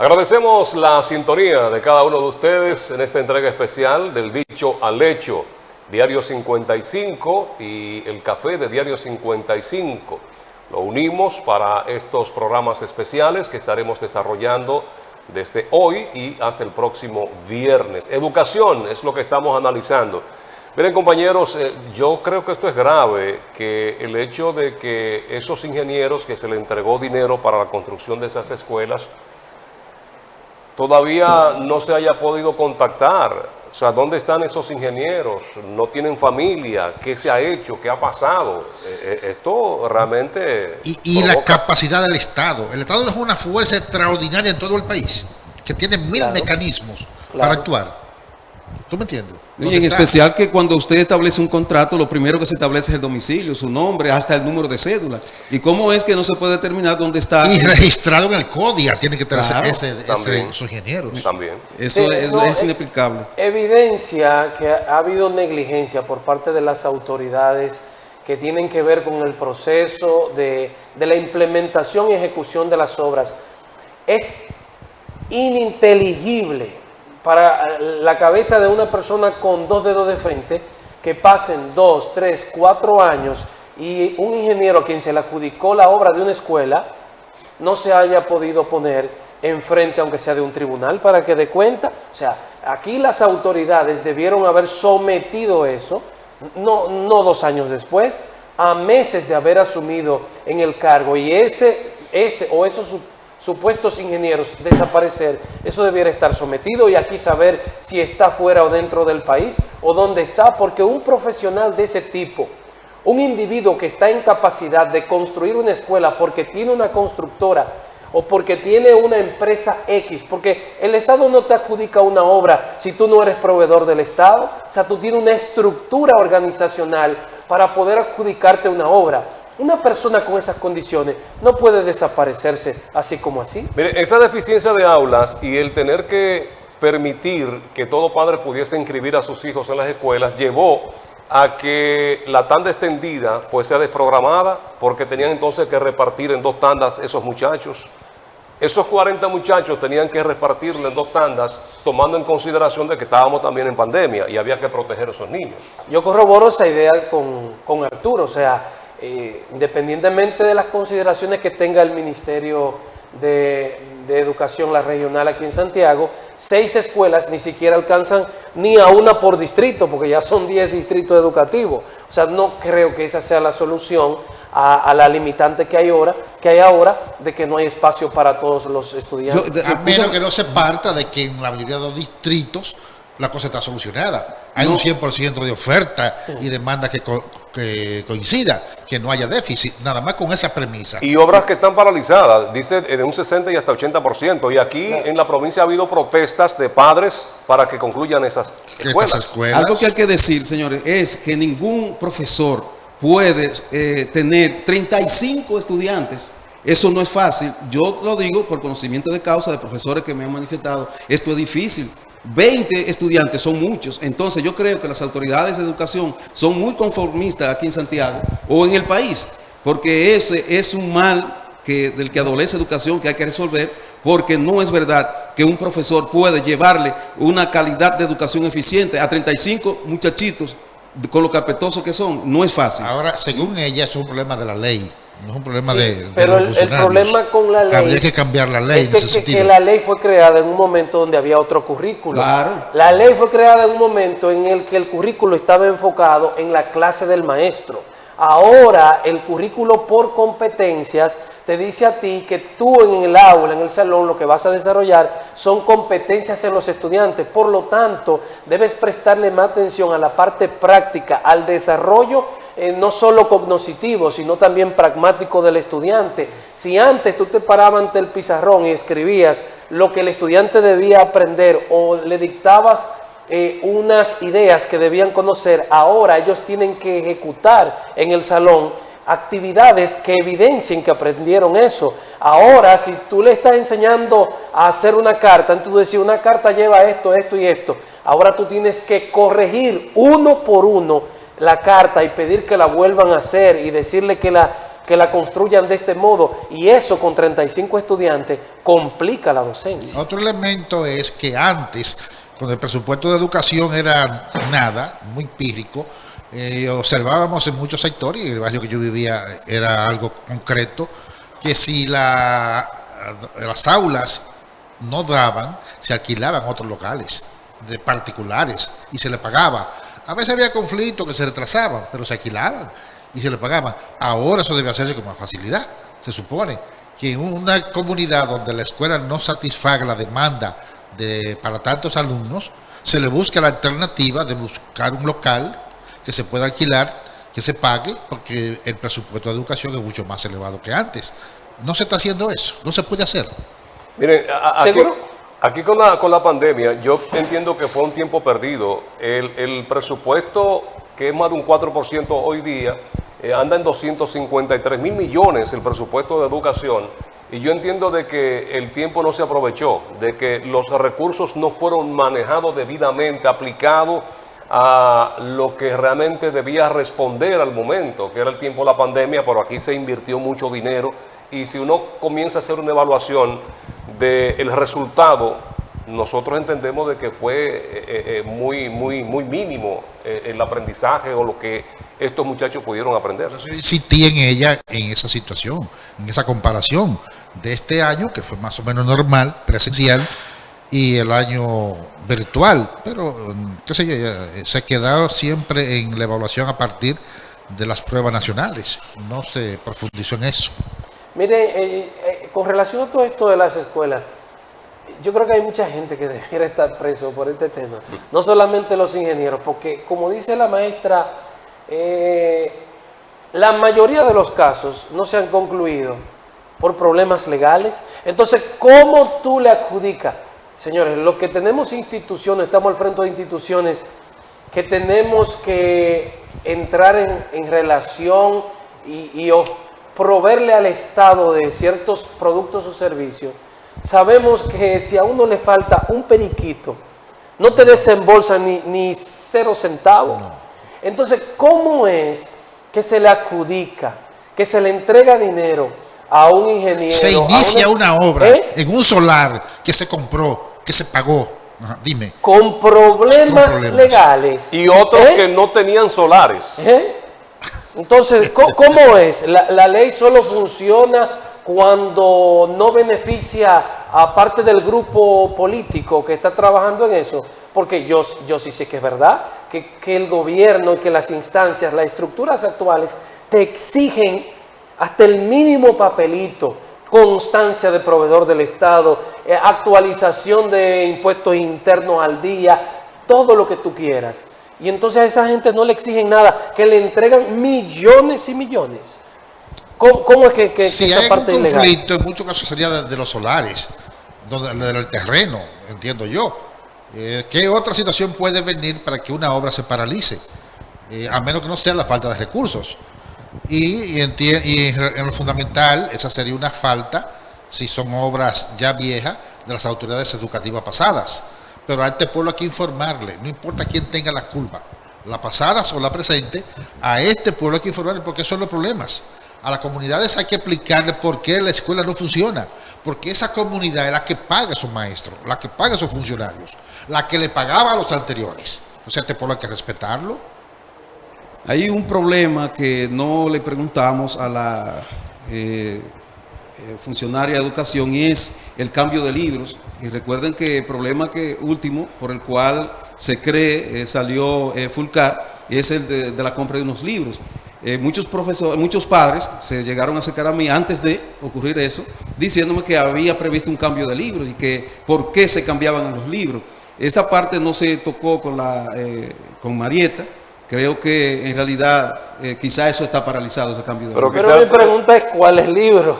S1: Agradecemos la sintonía de cada uno de ustedes en esta entrega especial del Dicho al Hecho, Diario 55 y el Café de Diario 55. Lo unimos para estos programas especiales que estaremos desarrollando desde hoy y hasta el próximo viernes. Educación es lo que estamos analizando. Miren, compañeros, yo creo que esto es grave, que el hecho de que esos ingenieros que se le entregó dinero para la construcción de esas escuelas todavía no se haya podido contactar. O sea, ¿dónde están esos ingenieros? ¿No tienen familia? ¿Qué se ha hecho? ¿Qué ha pasado? Esto realmente...
S3: Y la capacidad del Estado. El Estado es una fuerza extraordinaria en todo el país, que tiene mil mecanismos para actuar. ¿Tú me entiendes?
S4: Y en especial que cuando usted establece un contrato, lo primero que se establece es el domicilio, su nombre, hasta el número de cédula. ¿Y cómo es que no se puede determinar dónde está?
S3: Y registrado en el CODIA tiene que tener esos ingenieros.
S1: También.
S4: Eso es inexplicable.
S2: Evidencia que ha habido negligencia por parte de las autoridades que tienen que ver con el proceso de la implementación y ejecución de las obras. Es ininteligible para la cabeza de una persona con dos dedos de frente que pasen 2, 3, 4 años y un ingeniero a quien se le adjudicó la obra de una escuela no se haya podido poner enfrente, aunque sea de un tribunal, para que dé cuenta. O sea, aquí las autoridades debieron haber sometido eso, no 2 años después, a meses de haber asumido en el cargo, y esos supuestos ingenieros desaparecer, eso debiera estar sometido, y aquí saber si está fuera o dentro del país o dónde está, porque un profesional de ese tipo, un individuo que está en capacidad de construir una escuela porque tiene una constructora o porque tiene una empresa X, porque el Estado no te adjudica una obra si tú no eres proveedor del Estado. O sea, tú tienes una estructura organizacional para poder adjudicarte una obra. Una persona con esas condiciones no puede desaparecerse así como así.
S1: Mire, esa deficiencia de aulas y el tener que permitir que todo padre pudiese inscribir a sus hijos en las escuelas llevó a que la tanda extendida pues sea desprogramada, porque tenían entonces que repartir en 2 tandas esos muchachos. Esos 40 muchachos tenían que repartirle en 2 tandas, tomando en consideración de que estábamos también en pandemia y había que proteger a esos niños.
S2: Yo corroboro esa idea con Arturo, o sea, independientemente de las consideraciones que tenga el Ministerio de Educación, la regional aquí en Santiago, 6 escuelas ni siquiera alcanzan ni a una por distrito, porque ya son 10 distritos educativos. O sea, no creo que esa sea la solución a la limitante que hay ahora de que no hay espacio para todos los estudiantes.
S3: A menos que no se parta de que en la mayoría de los distritos la cosa está solucionada. Hay un 100% de oferta y demanda que coincida, que no haya déficit, nada más con esa premisa.
S1: Y obras que están paralizadas, dice de un 60 y hasta 80%. Y aquí en la provincia ha habido protestas de padres para que concluyan esas escuelas.
S4: Algo que hay que decir, señores, es que ningún profesor puede tener 35 estudiantes. Eso no es fácil. Yo lo digo por conocimiento de causa de profesores que me han manifestado. Esto es difícil. 20 estudiantes son muchos. Entonces yo creo que las autoridades de educación son muy conformistas aquí en Santiago o en el país, porque ese es un mal del que adolece educación que hay que resolver, porque no es verdad que un profesor puede llevarle una calidad de educación eficiente a 35 muchachitos con lo carpetosos que son. No es fácil.
S3: Ahora, según ella, es un problema de la ley. No es un problema
S2: pero el problema con la ley,
S3: habría que cambiar la ley
S2: es que la ley fue creada en un momento donde había otro currículo.
S4: Claro.
S2: La ley fue creada en un momento en el que el currículo estaba enfocado en la clase del maestro. Ahora el currículo por competencias te dice a ti que tú en el aula, en el salón, lo que vas a desarrollar son competencias en los estudiantes. Por lo tanto, debes prestarle más atención a la parte práctica, al desarrollo no solo cognitivo, sino también pragmático del estudiante. Si antes tú te parabas ante el pizarrón y escribías lo que el estudiante debía aprender o le dictabas unas ideas que debían conocer, ahora ellos tienen que ejecutar en el salón actividades que evidencien que aprendieron eso. Ahora, si tú le estás enseñando a hacer una carta, entonces tú decís, una carta lleva esto, esto y esto. Ahora tú tienes que corregir uno por uno la carta y pedir que la vuelvan a hacer y decirle que la que la construyan de este modo, y eso con 35 estudiantes complica la docencia.
S3: Otro elemento es que antes, cuando el presupuesto de educación era nada, muy pírrico, observábamos en muchos sectores, y el barrio que yo vivía era algo concreto, que si las aulas no daban, se alquilaban otros locales de particulares y se le pagaba. A veces había conflictos que se retrasaban, pero se alquilaban y se le pagaban. Ahora eso debe hacerse con más facilidad. Se supone que en una comunidad donde la escuela no satisfaga la demanda para tantos alumnos, se le busca la alternativa de buscar un local que se pueda alquilar, que se pague, porque el presupuesto de educación es mucho más elevado que antes. No se está haciendo eso, no se puede hacer.
S1: Miren,
S2: ¿Seguro?
S1: aquí con la pandemia, yo entiendo que fue un tiempo perdido. El presupuesto, que es más de un 4% hoy día, anda en 253 mil millones el presupuesto de educación. Y yo entiendo de que el tiempo no se aprovechó, de que los recursos no fueron manejados debidamente, aplicados a lo que realmente debía responder al momento, que era el tiempo de la pandemia, pero aquí se invirtió mucho dinero. Y si uno comienza a hacer una evaluación del resultado, nosotros entendemos de que fue muy mínimo el aprendizaje o lo que estos muchachos pudieron aprender.
S3: Yo insistí en ella, en esa situación, en esa comparación de este año, que fue más o menos normal, presencial, y el año virtual, pero qué sé yo, se quedó siempre en la evaluación a partir de las pruebas nacionales, no se profundizó en eso.
S2: Mire, con relación a todo esto de las escuelas, yo creo que hay mucha gente que debiera estar preso por este tema, no solamente los ingenieros, porque como dice la maestra, la mayoría de los casos no se han concluido por problemas legales. Entonces, ¿cómo tú le adjudicas? Señores, los que tenemos instituciones, estamos al frente de instituciones que tenemos que entrar en relación y proveerle al Estado de ciertos productos o servicios. Sabemos que si a uno le falta un periquito, no te desembolsan ni 0 centavos. No. Entonces, ¿cómo es que se le adjudica, que se le entrega dinero a un ingeniero?
S3: Se inicia una obra en un solar que se compró, que se pagó. Ajá, dime.
S2: Con problemas legales.
S1: Y otros que no tenían solares.
S2: Entonces, ¿cómo es? La ley solo funciona cuando no beneficia a parte del grupo político que está trabajando en eso. Porque yo sí sé que es verdad, que el gobierno y que las instancias, las estructuras actuales, te exigen hasta el mínimo papelito, constancia de proveedor del Estado, actualización de impuestos internos al día, todo lo que tú quieras. Y entonces a esa gente no le exigen nada, que le entregan millones y millones. ¿Cómo es que
S3: si
S2: esa
S3: hay
S2: parte
S3: un
S2: ilegal?
S3: conflicto, en muchos casos sería de los solares, del terreno, entiendo yo. ¿Qué otra situación puede venir para que una obra se paralice? A menos que no sea la falta de recursos. Y en lo fundamental, esa sería una falta, si son obras ya viejas, de las autoridades educativas pasadas. Pero a este pueblo hay que informarle, no importa quién tenga la culpa, la pasada o la presente, a este pueblo hay que informarle porque esos son los problemas. A las comunidades hay que explicarle por qué la escuela no funciona, porque esa comunidad es la que paga a sus maestros, la que paga a sus funcionarios, la que le pagaba a los anteriores. O sea, este pueblo hay que respetarlo.
S4: Hay un problema que no le preguntamos a la funcionaria de educación y es el cambio de libros. Y recuerden que el problema último por el cual se cree salió Fulcar es el de la compra de unos libros. Muchos padres se llegaron a acercar a mí antes de ocurrir eso, diciéndome que había previsto un cambio de libros y que por qué se cambiaban los libros. Esta parte no se tocó con Marieta. Creo que en realidad quizá eso está paralizado, ese cambio de libros.
S2: Pero mi pregunta es ¿cuáles libros?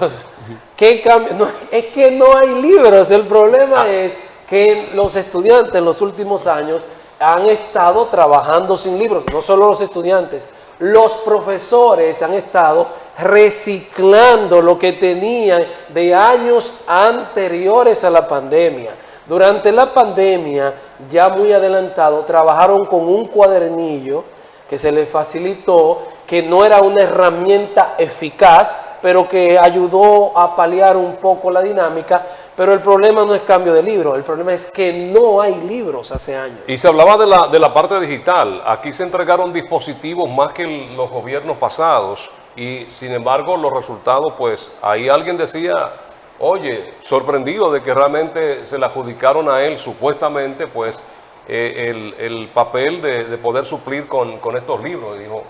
S2: ¿Qué cambio? No, es que no hay libros. El problema es que los estudiantes en los últimos años han estado trabajando sin libros. No solo los estudiantes, los profesores han estado reciclando lo que tenían de años anteriores a la pandemia. Durante la pandemia, ya muy adelantado, trabajaron con un cuadernillo que se les facilitó que no era una herramienta eficaz, pero que ayudó a paliar un poco la dinámica. Pero el problema no es cambio de libro, el problema es que no hay libros hace años.
S1: Y se hablaba de la parte digital. Aquí se entregaron dispositivos más que los gobiernos pasados y sin embargo los resultados, pues ahí alguien decía, oye, sorprendido de que realmente se le adjudicaron a él supuestamente pues el papel de poder suplir con estos libros. Y dijo,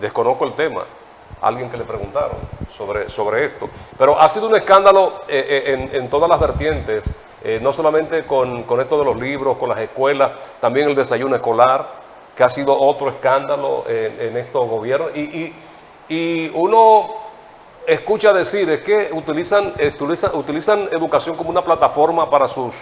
S1: desconozco el tema. Alguien que le preguntaron sobre esto. Pero ha sido un escándalo en todas las vertientes, no solamente con esto de los libros, con las escuelas, también el desayuno escolar, que ha sido otro escándalo en estos gobiernos. Y uno escucha decir es que utilizan educación como una plataforma para sus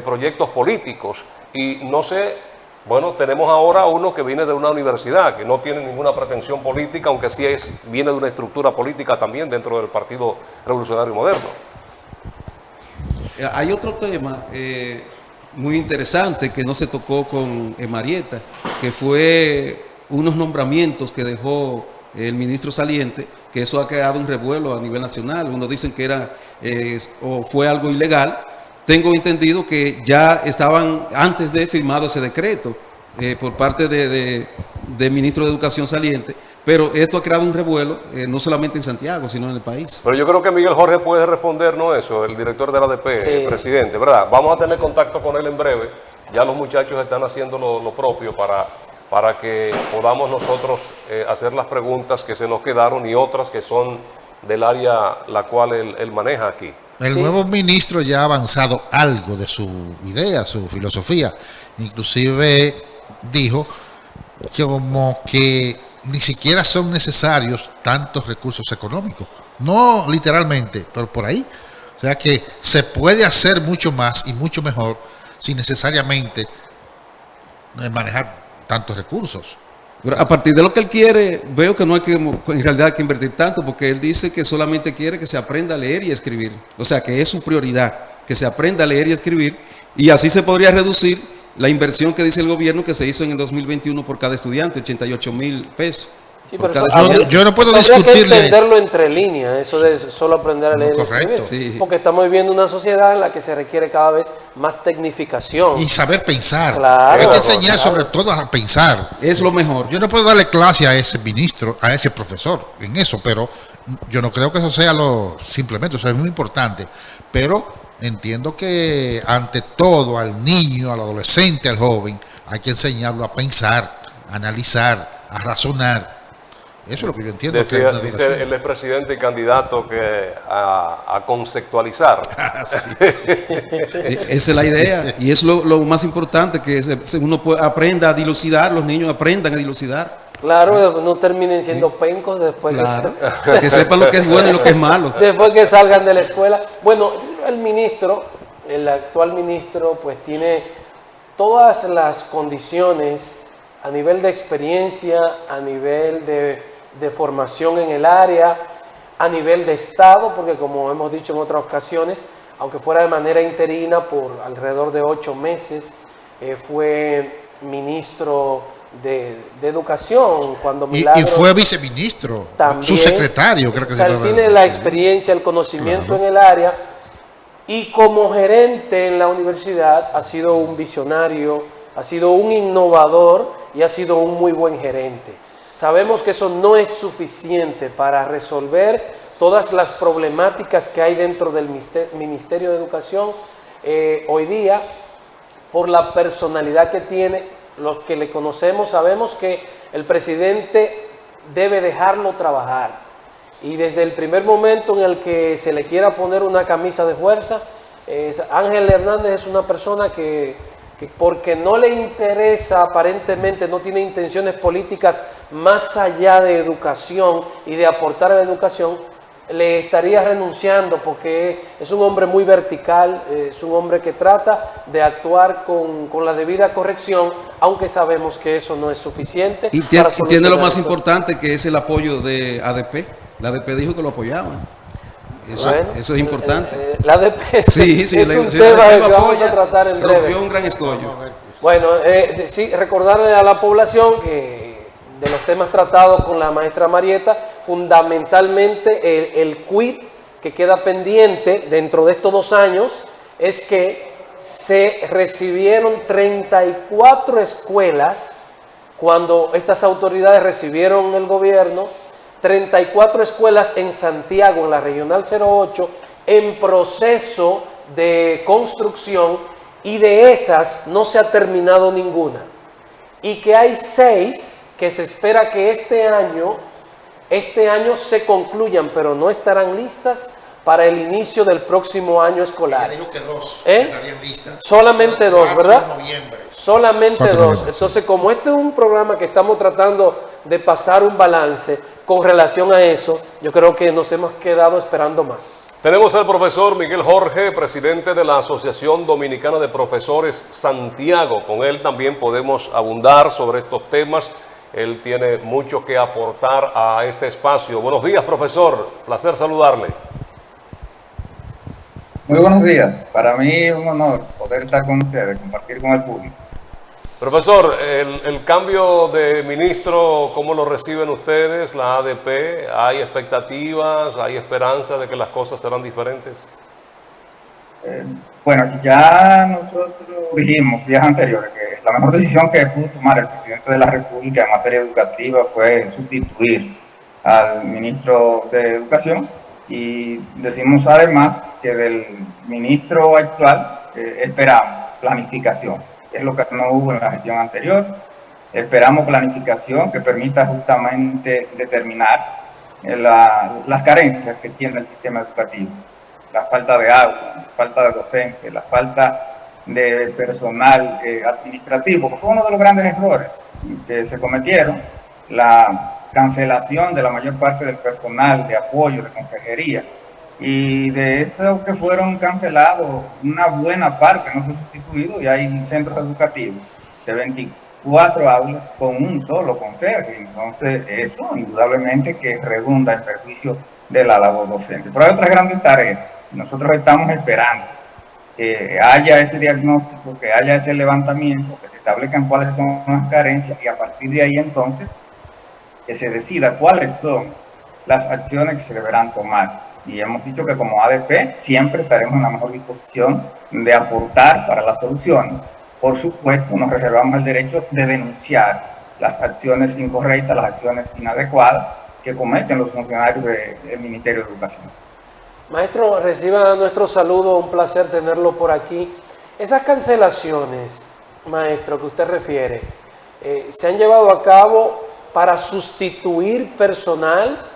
S1: proyectos políticos. Y no sé. Bueno, tenemos ahora uno que viene de una universidad, que no tiene ninguna pretensión política, aunque sí viene de una estructura política también dentro del Partido Revolucionario Moderno.
S4: Hay otro tema muy interesante que no se tocó con Marieta, que fue unos nombramientos que dejó el ministro saliente, que eso ha creado un revuelo a nivel nacional. Unos dicen que era o fue algo ilegal. Tengo entendido que ya estaban antes de firmado ese decreto por parte del ministro de Educación saliente, pero esto ha creado un revuelo no solamente en Santiago, sino en el país.
S1: Pero yo creo que Miguel Jorge puede respondernos eso, el director de la ADP,
S2: Sí.
S1: el presidente, ¿verdad? Vamos a tener contacto con él en breve. Ya los muchachos están haciendo lo propio para que podamos nosotros hacer las preguntas que se nos quedaron y otras que son del área la cual él maneja aquí.
S3: El nuevo ministro ya ha avanzado algo de su idea, su filosofía. Inclusive dijo como que ni siquiera son necesarios tantos recursos económicos. No literalmente, pero por ahí. O sea que se puede hacer mucho más y mucho mejor sin necesariamente manejar tantos recursos.
S4: Pero a partir de lo que él quiere, veo que no hay que, en realidad hay que invertir tanto, porque él dice que solamente quiere que se aprenda a leer y escribir. O sea, que es su prioridad, que se aprenda a leer y escribir, y así se podría reducir la inversión que dice el gobierno que se hizo en el 2021 por cada estudiante, 88,000 pesos.
S2: Sí,
S4: por
S2: pero
S4: cada
S2: eso
S4: estudiante.
S3: Yo no puedo
S2: habría que
S3: discutirle.
S2: entenderlo entre líneas, eso de solo aprender a leer y
S3: Correcto.
S2: escribir.
S4: Sí.
S2: Porque estamos viviendo una sociedad en la que se requiere cada vez más tecnificación.
S3: Y saber pensar.
S2: Claro,
S3: Hay que enseñar
S2: claro.
S3: sobre todo a pensar.
S4: Es lo mejor.
S3: Yo no puedo darle clase a ese ministro, a ese profesor en eso, pero yo no creo que eso sea simplemente, eso es muy importante. Pero entiendo que ante todo al niño, al adolescente, al joven, hay que enseñarlo a pensar, a analizar, a razonar. Eso es lo que yo entiendo. Que es una
S1: Dice
S3: educación.
S1: el expresidente y candidato que a conceptualizar.
S4: Esa es la idea, y es lo más importante, que uno aprenda a dilucidar, los niños aprendan a dilucidar.
S2: Claro, no terminen siendo pencos después,
S4: Claro, que sepan lo que es bueno y lo que es malo.
S2: después que salgan de la escuela. Bueno, el ministro, el actual ministro, pues tiene todas las condiciones a nivel de experiencia, a nivel de formación en el área, a nivel de Estado, porque como hemos dicho en otras ocasiones, aunque fuera de manera interina por alrededor de 8 meses, fue ministro de Educación cuando
S3: Y
S2: Milagros
S3: fue viceministro,
S2: también,
S3: su secretario, creo que
S2: o sea,
S3: se
S2: él
S3: llama.
S2: tiene la experiencia, el conocimiento en el área, y como gerente en la universidad ha sido un visionario, ha sido un innovador y ha sido un muy buen gerente. Sabemos que eso no es suficiente para resolver todas las problemáticas que hay dentro del Ministerio de Educación hoy día, por la personalidad que tiene. Los que le conocemos sabemos que el presidente debe dejarlo trabajar, y desde el primer momento en el que se le quiera poner una camisa de fuerza, Ángel Hernández es una persona que porque no le interesa, aparentemente no tiene intenciones políticas más allá de educación y de aportar a la educación, le estaría renunciando, porque es un hombre muy vertical, es un hombre que trata de actuar con la debida corrección, aunque sabemos que eso no es suficiente.
S4: Y
S2: para
S4: tiene lo
S2: solucionar
S4: más
S2: esto.
S4: importante, que es el apoyo de ADP. La ADP dijo que lo apoyaban.
S2: Bueno,
S4: Eso es importante.
S2: La ADP
S4: Sí,
S2: es
S4: si
S2: un
S4: si
S2: tema
S4: la
S2: que
S4: ADP lo
S2: vamos
S4: apoya,
S2: a tratar en breve.
S4: rompió un gran escollo.
S2: Bueno, sí, recordarle a la población que de los temas tratados con la maestra Marieta, fundamentalmente el quid que queda pendiente dentro de estos 2 años es que se recibieron 34 escuelas cuando estas autoridades recibieron el gobierno, 34 escuelas en Santiago, en la Regional 08, en proceso de construcción, y de esas no se ha terminado ninguna. Y que hay 6 que se espera que este año se concluyan, pero no estarán listas para el inicio del próximo año escolar.
S3: Digo que 2
S2: ¿Eh?
S3: estarían listas.
S2: Solamente 2, ¿verdad?
S3: 4 de noviembre.
S2: Solamente
S3: 4 de
S2: 2.
S3: noviembre,
S2: Entonces, como este es un programa que estamos tratando de pasar un balance con relación a eso, yo creo que nos hemos quedado esperando más.
S1: Tenemos al profesor Miguel Jorge, presidente de la Asociación Dominicana de Profesores Santiago. Con él también podemos abundar sobre estos temas. Él tiene mucho que aportar a este espacio. Buenos días, profesor. Placer saludarle.
S6: Muy buenos días. Para mí es un honor poder estar con ustedes, compartir con el público.
S1: Profesor, el cambio de ministro, ¿cómo lo reciben ustedes, la ADP? ¿Hay expectativas, hay esperanza de que las cosas serán diferentes?
S6: Bueno, ya nosotros dijimos días anteriores que la mejor decisión que pudo tomar el presidente de la República en materia educativa fue sustituir al ministro de Educación, y decimos además que del ministro actual esperamos planificación. Es lo que no hubo en la gestión anterior. Esperamos planificación que permita justamente determinar las carencias que tiene el sistema educativo. La falta de agua, la falta de docentes, la falta de personal administrativo, que fue uno de los grandes errores que se cometieron, la cancelación de la mayor parte del personal de apoyo, de consejería. Y de eso que fueron cancelados, una buena parte no fue sustituido, y hay centros educativos de 24 aulas con un solo conserje. Entonces eso indudablemente que redunda en perjuicio de la labor docente. Pero hay otras grandes tareas. Nosotros estamos esperando que haya ese diagnóstico, que haya ese levantamiento, que se establezcan cuáles son las carencias, y a partir de ahí entonces que se decida cuáles son las acciones que se deberán tomar. Y hemos dicho que como ADP siempre estaremos en la mejor disposición de aportar para las soluciones. Por supuesto, nos reservamos el derecho de denunciar las acciones incorrectas, las acciones inadecuadas que cometen los funcionarios del Ministerio de Educación.
S2: Maestro, reciba nuestro saludo, un placer tenerlo por aquí. Esas cancelaciones, maestro, que usted refiere, ¿se han llevado a cabo para sustituir personal?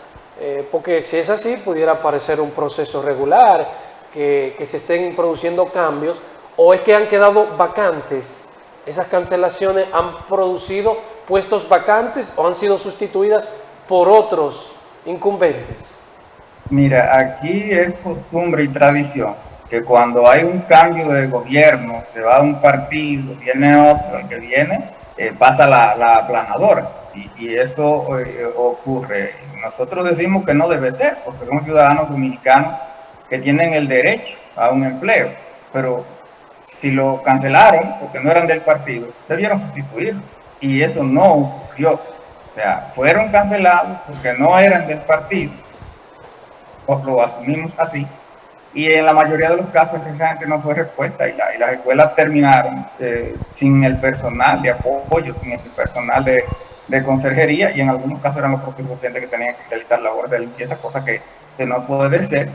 S2: Porque si es así, pudiera parecer un proceso regular, que se estén produciendo cambios, o es que han quedado vacantes. Esas cancelaciones han producido puestos vacantes o han sido sustituidas por otros incumbentes. Mira,
S6: aquí es costumbre y tradición que cuando hay un cambio de gobierno, se va a un partido, viene otro, el que viene pasa la aplanadora, y eso ocurre. Nosotros decimos que no debe ser, porque somos ciudadanos dominicanos que tienen el derecho a un empleo, pero si lo cancelaron porque no eran del partido, debieron sustituirlo, y eso no ocurrió. O sea, fueron cancelados porque no eran del partido, lo asumimos así, y en la mayoría de los casos precisamente no fue respuesta, y las escuelas terminaron sin el personal de apoyo, sin el personal de conserjería, y en algunos casos eran los propios docentes que tenían que realizar labores de limpieza, cosa que no puede ser,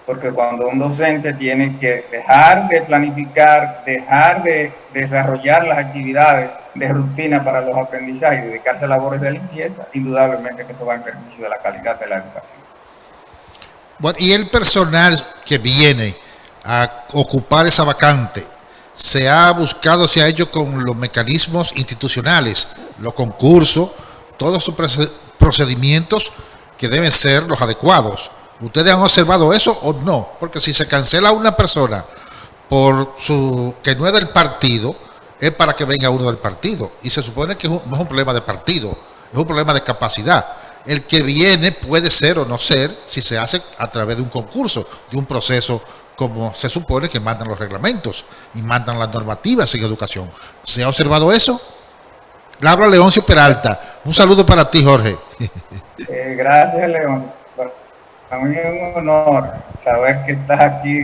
S6: porque cuando un docente tiene que dejar de planificar, dejar de desarrollar las actividades de rutina para los aprendizajes y dedicarse a labores de limpieza, indudablemente que eso va en perjuicio de la calidad de la educación.
S3: Bueno, y el personal que viene a ocupar esa vacante, se ha buscado, se ha hecho con los mecanismos institucionales, los concursos, todos sus procedimientos que deben ser los adecuados. ¿Ustedes han observado eso o no? Porque si se cancela a una persona por que no es del partido, es para que venga uno del partido, y se supone que no es un problema de partido, es un problema de capacidad. El que viene puede ser o no ser si se hace a través de un concurso, de un proceso como se supone que mandan los reglamentos y mandan las normativas en educación. ¿Se ha observado eso? Le habla Leoncio Peralta. Un saludo para ti, Jorge.
S6: Gracias, Leoncio. Para mí es un honor saber que estás aquí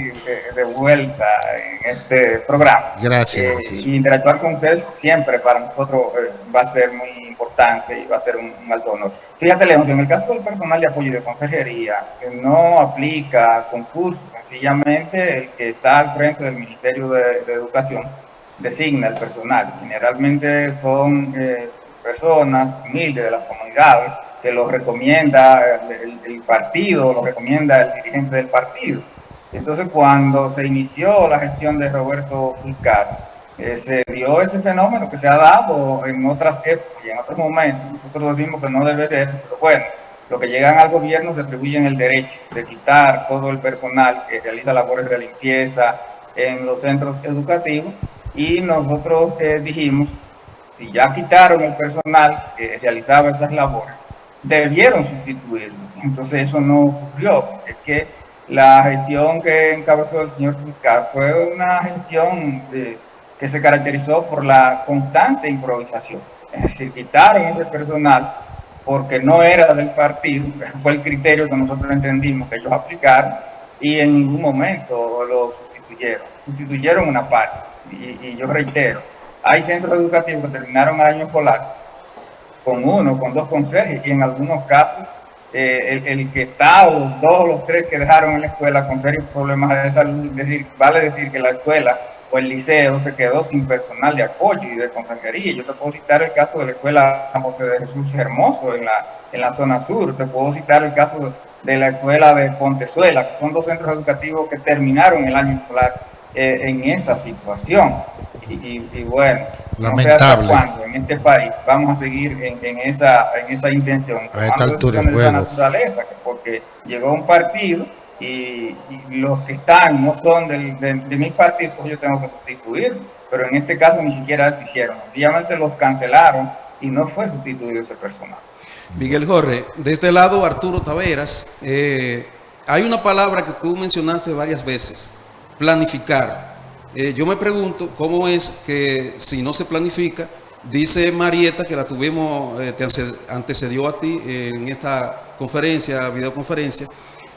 S6: de vuelta en este programa.
S3: Gracias.
S6: Y interactuar con ustedes siempre para nosotros va a ser muy importante y va a ser un alto honor. Fíjate, Leoncio, en el caso del personal de apoyo y de consejería, no aplica concursos, sencillamente el que está al frente del Ministerio de Educación designa el personal. Generalmente son personas humildes de las comunidades que lo recomienda el partido, lo recomienda el dirigente del partido. Entonces, cuando se inició la gestión de Roberto Fulcar, se dio ese fenómeno que se ha dado en otras épocas y en otros momentos. Nosotros decimos que no debe ser, pero bueno, los que llegan al gobierno se atribuyen el derecho de quitar todo el personal que realiza labores de limpieza en los centros educativos, y nosotros dijimos, si ya quitaron el personal que realizaba esas labores, debieron sustituirlo. Entonces eso no ocurrió, porque es que la gestión que encabezó el señor Fulcar fue una gestión que se caracterizó por la constante improvisación. Es decir, quitaron ese personal porque no era del partido, fue el criterio que nosotros entendimos que ellos aplicaron, y en ningún momento lo sustituyeron una parte. Y yo reitero, hay centros educativos que terminaron el año escolar con uno, con dos conserjes, y en algunos casos el que está, o los dos o los tres que dejaron en la escuela con serios problemas de salud, vale decir que la escuela o el liceo se quedó sin personal de apoyo y de consejería. Yo te puedo citar el caso de la escuela José de Jesús Hermoso en la zona sur, te puedo citar el caso de la escuela de Pontezuela, que son dos centros educativos que terminaron el año escolar en esa situación. Y bueno,
S3: lamentable.
S6: No sé hasta cuándo en este país vamos a seguir en esa intención,
S3: a esta altura
S6: de esa naturaleza, porque llegó un partido y los que están no son de mi partido, entonces yo tengo que sustituir, pero en este caso ni siquiera eso hicieron, sencillamente los cancelaron y no fue sustituido ese personal.
S4: Miguel Jorge, de este lado Arturo Taveras, hay una palabra que tú mencionaste varias veces, planificar. Yo me pregunto cómo es que si no se planifica, dice Marieta, que la tuvimos, te antecedió a ti en esta conferencia, videoconferencia,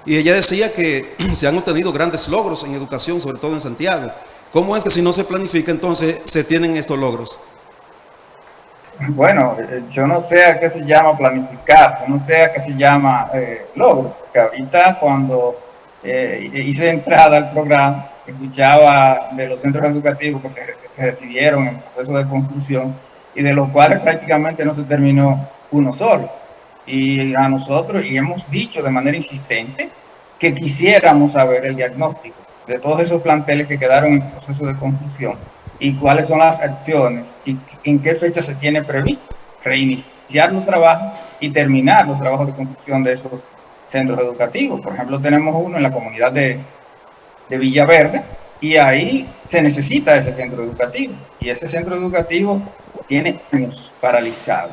S4: y ella decía que se han obtenido grandes logros en educación, sobre todo en Santiago. ¿Cómo es que si no se planifica, entonces se tienen estos logros?
S6: Bueno, yo no sé a qué se llama planificar, yo no sé a qué se llama logro, porque ahorita cuando hice entrada al programa, escuchaba de los centros educativos que se recibieron en proceso de construcción y de los cuales prácticamente no se terminó uno solo. Y a nosotros, y hemos dicho de manera insistente, que quisiéramos saber el diagnóstico de todos esos planteles que quedaron en proceso de construcción y cuáles son las acciones y en qué fecha se tiene previsto reiniciar los trabajos y terminar los trabajos de construcción de esos centros educativos. Por ejemplo, tenemos uno en la comunidad de Villaverde, y ahí se necesita ese centro educativo, y ese centro educativo tiene años paralizado,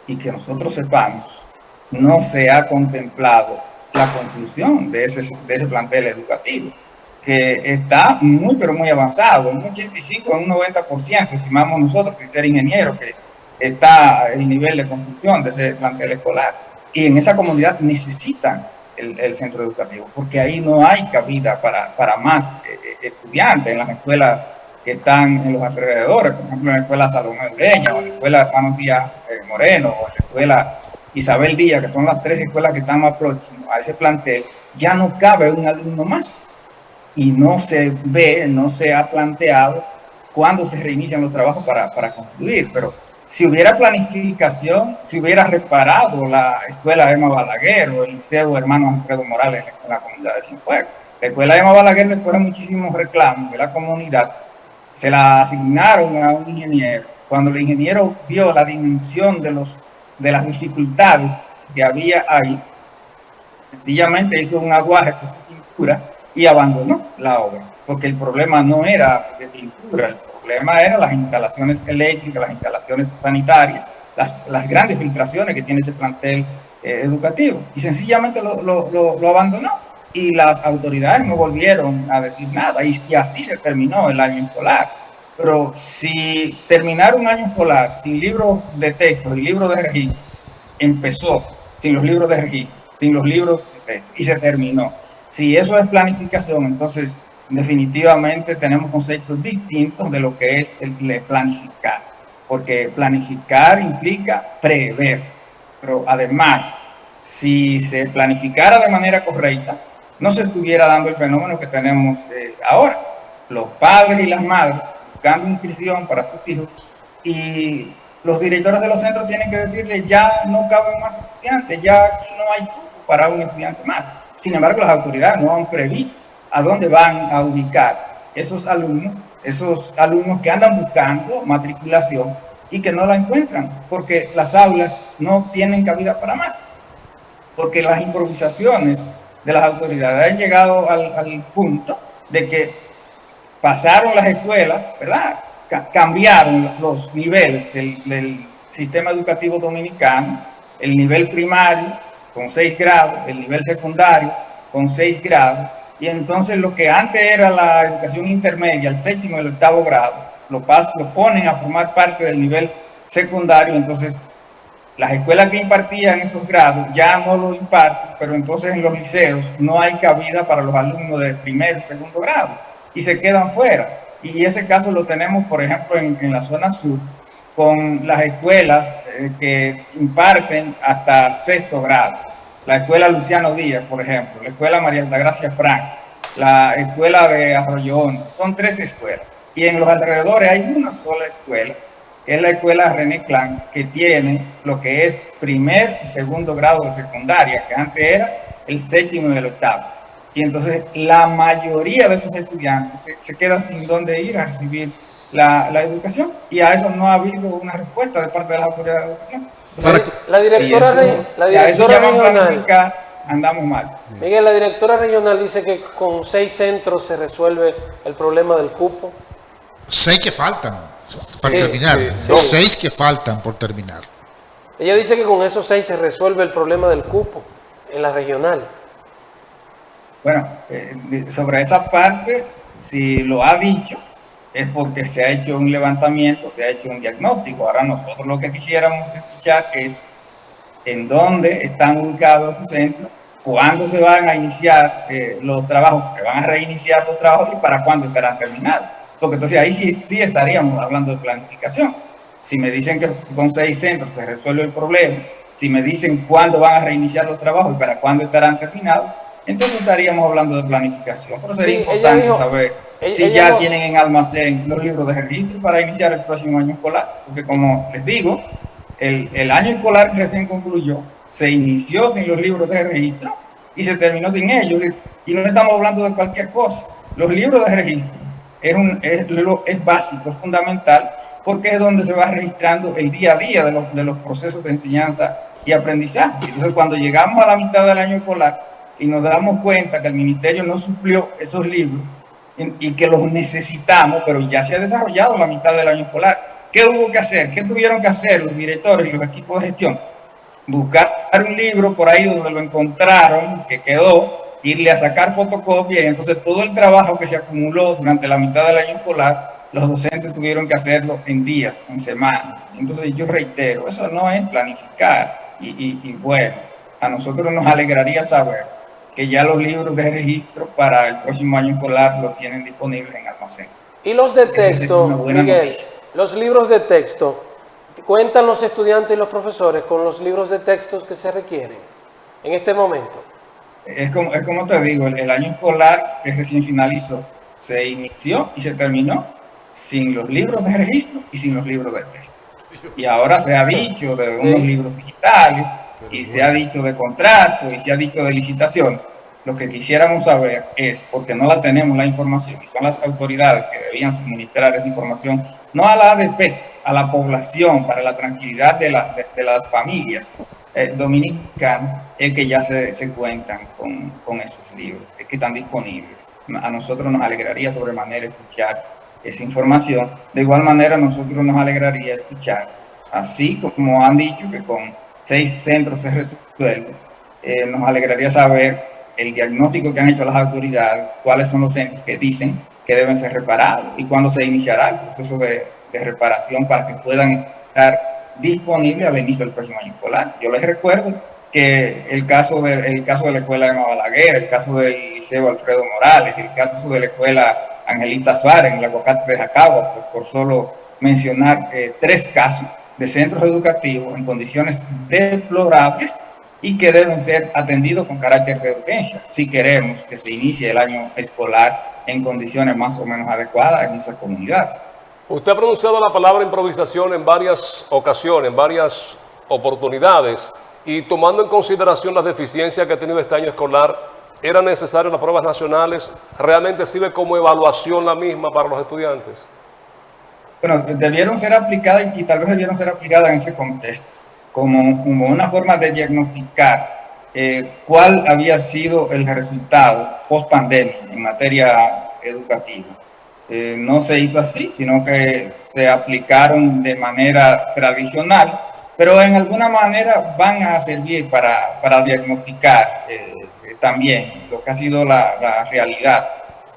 S6: y que nosotros sepamos, no se ha contemplado la conclusión de ese plantel educativo, que está muy pero muy avanzado, en un 85, en un 90%, estimamos nosotros, sin ser ingeniero, que está el nivel de construcción de ese plantel escolar, y en esa comunidad necesitan el centro educativo, porque ahí no hay cabida para más estudiantes en las escuelas que están en los alrededores, por ejemplo en la escuela Salomé Ureña, o en la escuela Manos Díaz Moreno, o en la escuela Isabel Díaz, que son las tres escuelas que están más próximas a ese plantel. Ya no cabe un alumno más, y no se ve, no se ha planteado cuándo se reinician los trabajos para concluir, pero si hubiera planificación, si hubiera reparado la escuela Emma Balaguer o el liceo Hermanos Alfredo Morales en la comunidad de Cienfuegos. La escuela Emma Balaguer, después de muchísimos reclamos de la comunidad, se la asignaron a un ingeniero. Cuando el ingeniero vio la dimensión de las dificultades que había ahí, sencillamente hizo un aguaje con su pintura y abandonó la obra, porque el problema no era de pintura, el problema eran las instalaciones eléctricas, las instalaciones sanitarias, las grandes filtraciones que tiene ese plantel educativo, y sencillamente lo abandonó, y las autoridades no volvieron a decir nada, y así se terminó el año escolar. Pero si terminar un año escolar sin libros de texto y libros de registro, empezó sin los libros de registro, sin los libros de texto, y se terminó. Si eso es planificación, entonces definitivamente tenemos conceptos distintos de lo que es el planificar, porque planificar implica prever, pero además, si se planificara de manera correcta, no se estuviera dando el fenómeno que tenemos ahora. Los padres y las madres buscando inscripción para sus hijos y los directores de los centros tienen que decirle ya no caben más estudiantes, ya aquí no hay cupo para un estudiante más. Sin embargo, las autoridades no han previsto a dónde van a ubicar esos alumnos que andan buscando matriculación y que no la encuentran, porque las aulas no tienen cabida para más, porque las improvisaciones de las autoridades han llegado al punto de que pasaron las escuelas, ¿verdad? Cambiaron los niveles del sistema educativo dominicano, el nivel primario con 6 grados, el nivel secundario con 6 grados, y entonces lo que antes era la educación intermedia, el 7º y el 8º grado, lo ponen a formar parte del nivel secundario. Entonces las escuelas que impartían esos grados ya no lo imparten, pero entonces en los liceos no hay cabida para los alumnos de primer y segundo grado y se quedan fuera. Y ese caso lo tenemos, por ejemplo, en la zona sur, con las escuelas que imparten hasta 6º grado. La escuela Luciano Díaz, por ejemplo, la escuela María Altagracia Frank, la escuela de Arroyo Hondo, son 3 escuelas. Y en los alrededores hay una sola escuela, que es la escuela René Clan, que tiene lo que es primer y segundo grado de secundaria, que antes era el 7º y el 8º. Y entonces la mayoría de esos estudiantes se queda sin dónde ir a recibir la educación, y a eso no ha habido una respuesta de parte de las autoridades de educación. Entonces,
S2: la directora regional,
S6: andamos mal.
S2: Miguel, la directora regional dice que con 6 centros se resuelve el problema del cupo.
S3: 6 que faltan para terminar.
S2: Sí.
S3: 6 que faltan por terminar.
S2: Ella dice que con esos 6 se resuelve el problema del cupo en la regional.
S6: Bueno, sobre esa parte, si lo ha dicho, es porque se ha hecho un levantamiento, se ha hecho un diagnóstico. Ahora nosotros lo que quisiéramos escuchar es en dónde están ubicados esos centros, cuándo se van a iniciar los trabajos, se van a reiniciar los trabajos y para cuándo estarán terminados. Porque entonces ahí sí estaríamos hablando de planificación. Si me dicen que con 6 centros se resuelve el problema, si me dicen cuándo van a reiniciar los trabajos y para cuándo estarán terminados, entonces estaríamos hablando de planificación. Pero sería importante saber si ya tienen en almacén los libros de registro para iniciar el próximo año escolar. Porque como les digo, el año escolar que recién concluyó se inició sin los libros de registro y se terminó sin ellos. Y no estamos hablando de cualquier cosa. Los libros de registro es básico, es fundamental, porque es donde se va registrando el día a día de los procesos de enseñanza y aprendizaje. Entonces, cuando llegamos a la mitad del año escolar y nos damos cuenta que el ministerio no suplió esos libros y que los necesitamos, pero ya se ha desarrollado la mitad del año escolar, ¿qué hubo que hacer? ¿Qué tuvieron que hacer los directores y los equipos de gestión? Buscar un libro por ahí donde lo encontraron, que quedó, irle a sacar fotocopia, y entonces todo el trabajo que se acumuló durante la mitad del año escolar, los docentes tuvieron que hacerlo en días, en semanas. Entonces yo reitero, eso no es planificar. Y bueno, a nosotros nos alegraría saber que ya los libros de registro para el próximo año escolar lo tienen disponibles en almacén.
S2: Y los de texto, Miguel, los libros de texto, ¿cuentan los estudiantes y los profesores con los libros de textos que se requieren en este momento?
S6: Es como te digo, el año escolar que recién finalizó se inició y se terminó sin los libros de registro y sin los libros de texto. Y ahora se ha dicho de unos libros digitales, y se ha dicho de contratos, y se ha dicho de licitaciones. Lo que quisiéramos saber es, porque no la tenemos la información, y son las autoridades que debían suministrar esa información, no a la ADP, a la población, para la tranquilidad de las familias dominicanas, es que ya se cuentan con esos libros, es que están disponibles. A nosotros nos alegraría sobremanera escuchar esa información. De igual manera, a nosotros nos alegraría escuchar, así como han dicho que con 6 centros se resuelve, nos alegraría saber el diagnóstico que han hecho las autoridades, cuáles son los centros que dicen que deben ser reparados y cuándo se iniciará el proceso de reparación para que puedan estar disponibles al inicio del próximo año escolar. Yo les recuerdo que el caso de la escuela de Balaguer, el caso del Liceo Alfredo Morales, el caso de la escuela Angelita Suárez en el Aguacate de Jacagua, por solo mencionar 3 casos de centros educativos en condiciones deplorables y que deben ser atendidos con carácter de urgencia si queremos que se inicie el año escolar en condiciones más o menos adecuadas en esas comunidades.
S1: Usted ha pronunciado la palabra improvisación en varias ocasiones, en varias oportunidades, y tomando en consideración las deficiencias que ha tenido este año escolar, ¿eran necesarias las pruebas nacionales? ¿Realmente sirve como evaluación la misma para los estudiantes?
S6: Bueno, debieron ser aplicadas y tal vez debieron ser aplicadas en ese contexto, como una forma de diagnosticar cuál había sido el resultado post pandemia en materia educativa. No se hizo así, sino que se aplicaron de manera tradicional, pero en alguna manera van a servir para diagnosticar también lo que ha sido la realidad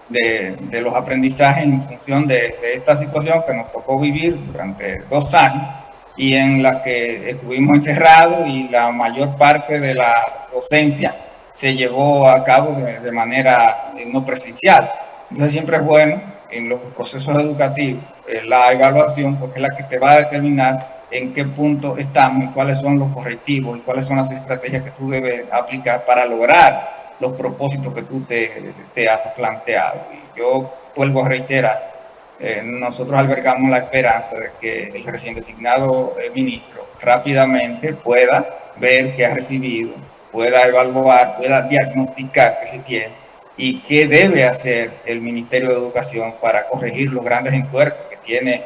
S6: de los aprendizajes en función de esta situación que nos tocó vivir durante 2 años y en la que estuvimos encerrados y la mayor parte de la docencia se llevó a cabo de manera no presencial. Entonces siempre es bueno en los procesos educativos la evaluación, porque es la que te va a determinar en qué punto estamos y cuáles son los correctivos y cuáles son las estrategias que tú debes aplicar para lograr los propósitos que tú te has planteado. Y yo vuelvo a reiterar, nosotros albergamos la esperanza de que el recién designado ministro rápidamente pueda ver qué ha recibido, pueda evaluar, pueda diagnosticar qué se tiene y qué debe hacer el Ministerio de Educación para corregir los grandes entuertos que tiene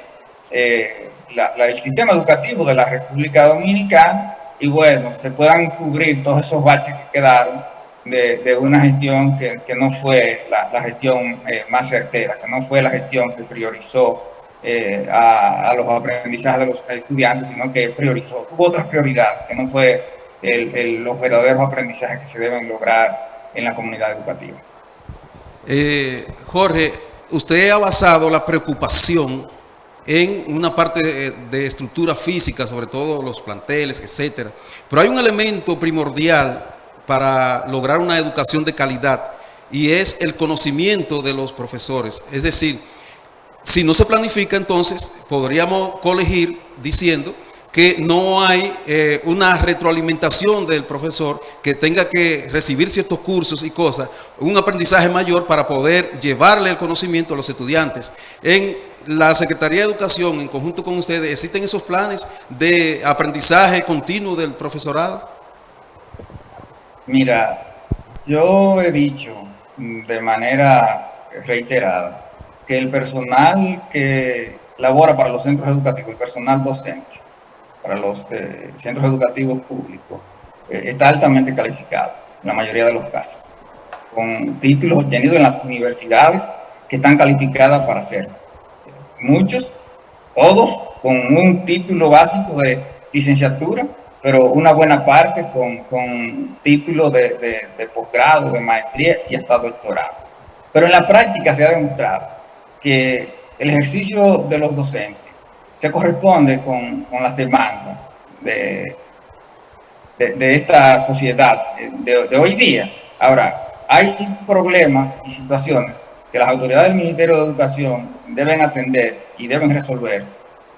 S6: el sistema educativo de la República Dominicana y bueno, se puedan cubrir todos esos baches que quedaron de una gestión que no fue la gestión más certera, que no fue la gestión que priorizó a los aprendizajes de los estudiantes, sino que tuvo otras prioridades, que no fue los verdaderos aprendizajes que se deben lograr en la comunidad educativa.
S4: Jorge, usted ha basado la preocupación en una parte de estructura física, sobre todo los planteles, etcétera. Pero hay un elemento primordial para lograr una educación de calidad y es el conocimiento de los profesores. Es decir, si no se planifica, entonces podríamos colegir diciendo que no hay una retroalimentación del profesor que tenga que recibir ciertos cursos y cosas, un aprendizaje mayor para poder llevarle el conocimiento a los estudiantes. En la Secretaría de Educación, en conjunto con ustedes, ¿existen esos planes de aprendizaje continuo del profesorado?
S6: Mira, yo he dicho de manera reiterada que el personal que labora para los centros educativos, el personal docente, para los centros educativos públicos, está altamente calificado, en la mayoría de los casos, con títulos obtenidos en las universidades que están calificadas para hacerlo. Muchos, todos, con un título básico de licenciatura, pero una buena parte con títulos de posgrado, de maestría y hasta doctorado. Pero en la práctica se ha demostrado que el ejercicio de los docentes se corresponde con las demandas de esta sociedad de hoy día. Ahora, hay problemas y situaciones que las autoridades del Ministerio de Educación deben atender y deben resolver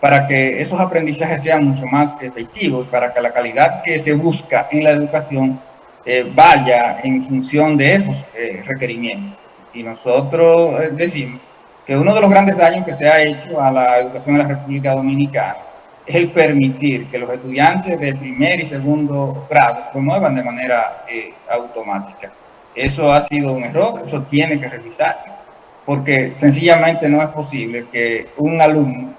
S6: para que esos aprendizajes sean mucho más efectivos y para que la calidad que se busca en la educación vaya en función de esos requerimientos. Y nosotros decimos que uno de los grandes daños que se ha hecho a la educación en la República Dominicana es el permitir que los estudiantes de primer y segundo grado promuevan de manera automática. Eso ha sido un error, eso tiene que revisarse, porque sencillamente no es posible que un alumno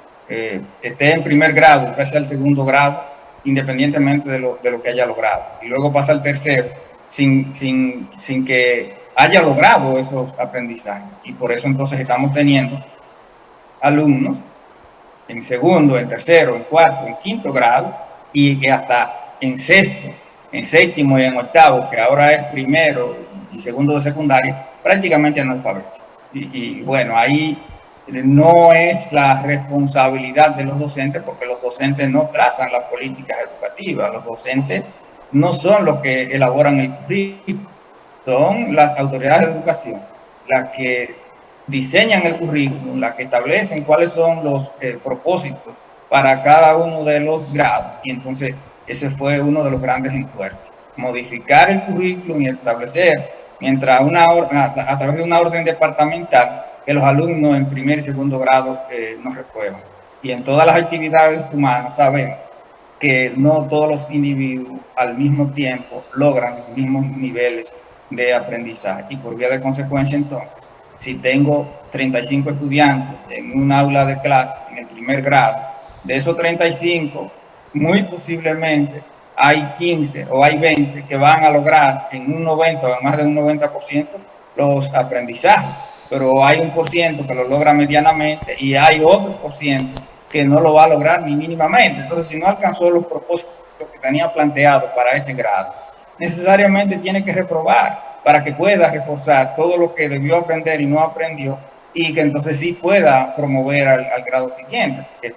S6: esté en primer grado y pase al segundo grado independientemente de lo que haya logrado, y luego pasa al tercero sin que haya logrado esos aprendizajes. Y por eso entonces estamos teniendo alumnos en segundo, en tercero, en cuarto, en quinto grado y hasta en sexto, en séptimo y en octavo, que ahora es primero y segundo de secundaria, prácticamente analfabetos. Y bueno, ahí no es la responsabilidad de los docentes, porque los docentes no trazan las políticas educativas, los docentes no son los que elaboran el currículum, son las autoridades de educación las que diseñan el currículum, las que establecen cuáles son los propósitos para cada uno de los grados. Y entonces ese fue uno de los grandes encuentros, modificar el currículum y establecer, mientras a través de una orden departamental, que los alumnos en primer y segundo grado no reprueban. Y en todas las actividades humanas sabemos que no todos los individuos al mismo tiempo logran los mismos niveles de aprendizaje. Y por vía de consecuencia, entonces, si tengo 35 estudiantes en un aula de clase en el primer grado, de esos 35, muy posiblemente hay 15 o hay 20 que van a lograr en un 90 o en más de un 90% los aprendizajes, pero hay un por ciento que lo logra medianamente y hay otro por ciento que no lo va a lograr ni mínimamente. Entonces, si no alcanzó los propósitos que tenía planteado para ese grado, necesariamente tiene que reprobar para que pueda reforzar todo lo que debió aprender y no aprendió, y que entonces sí pueda promover al grado siguiente. Porque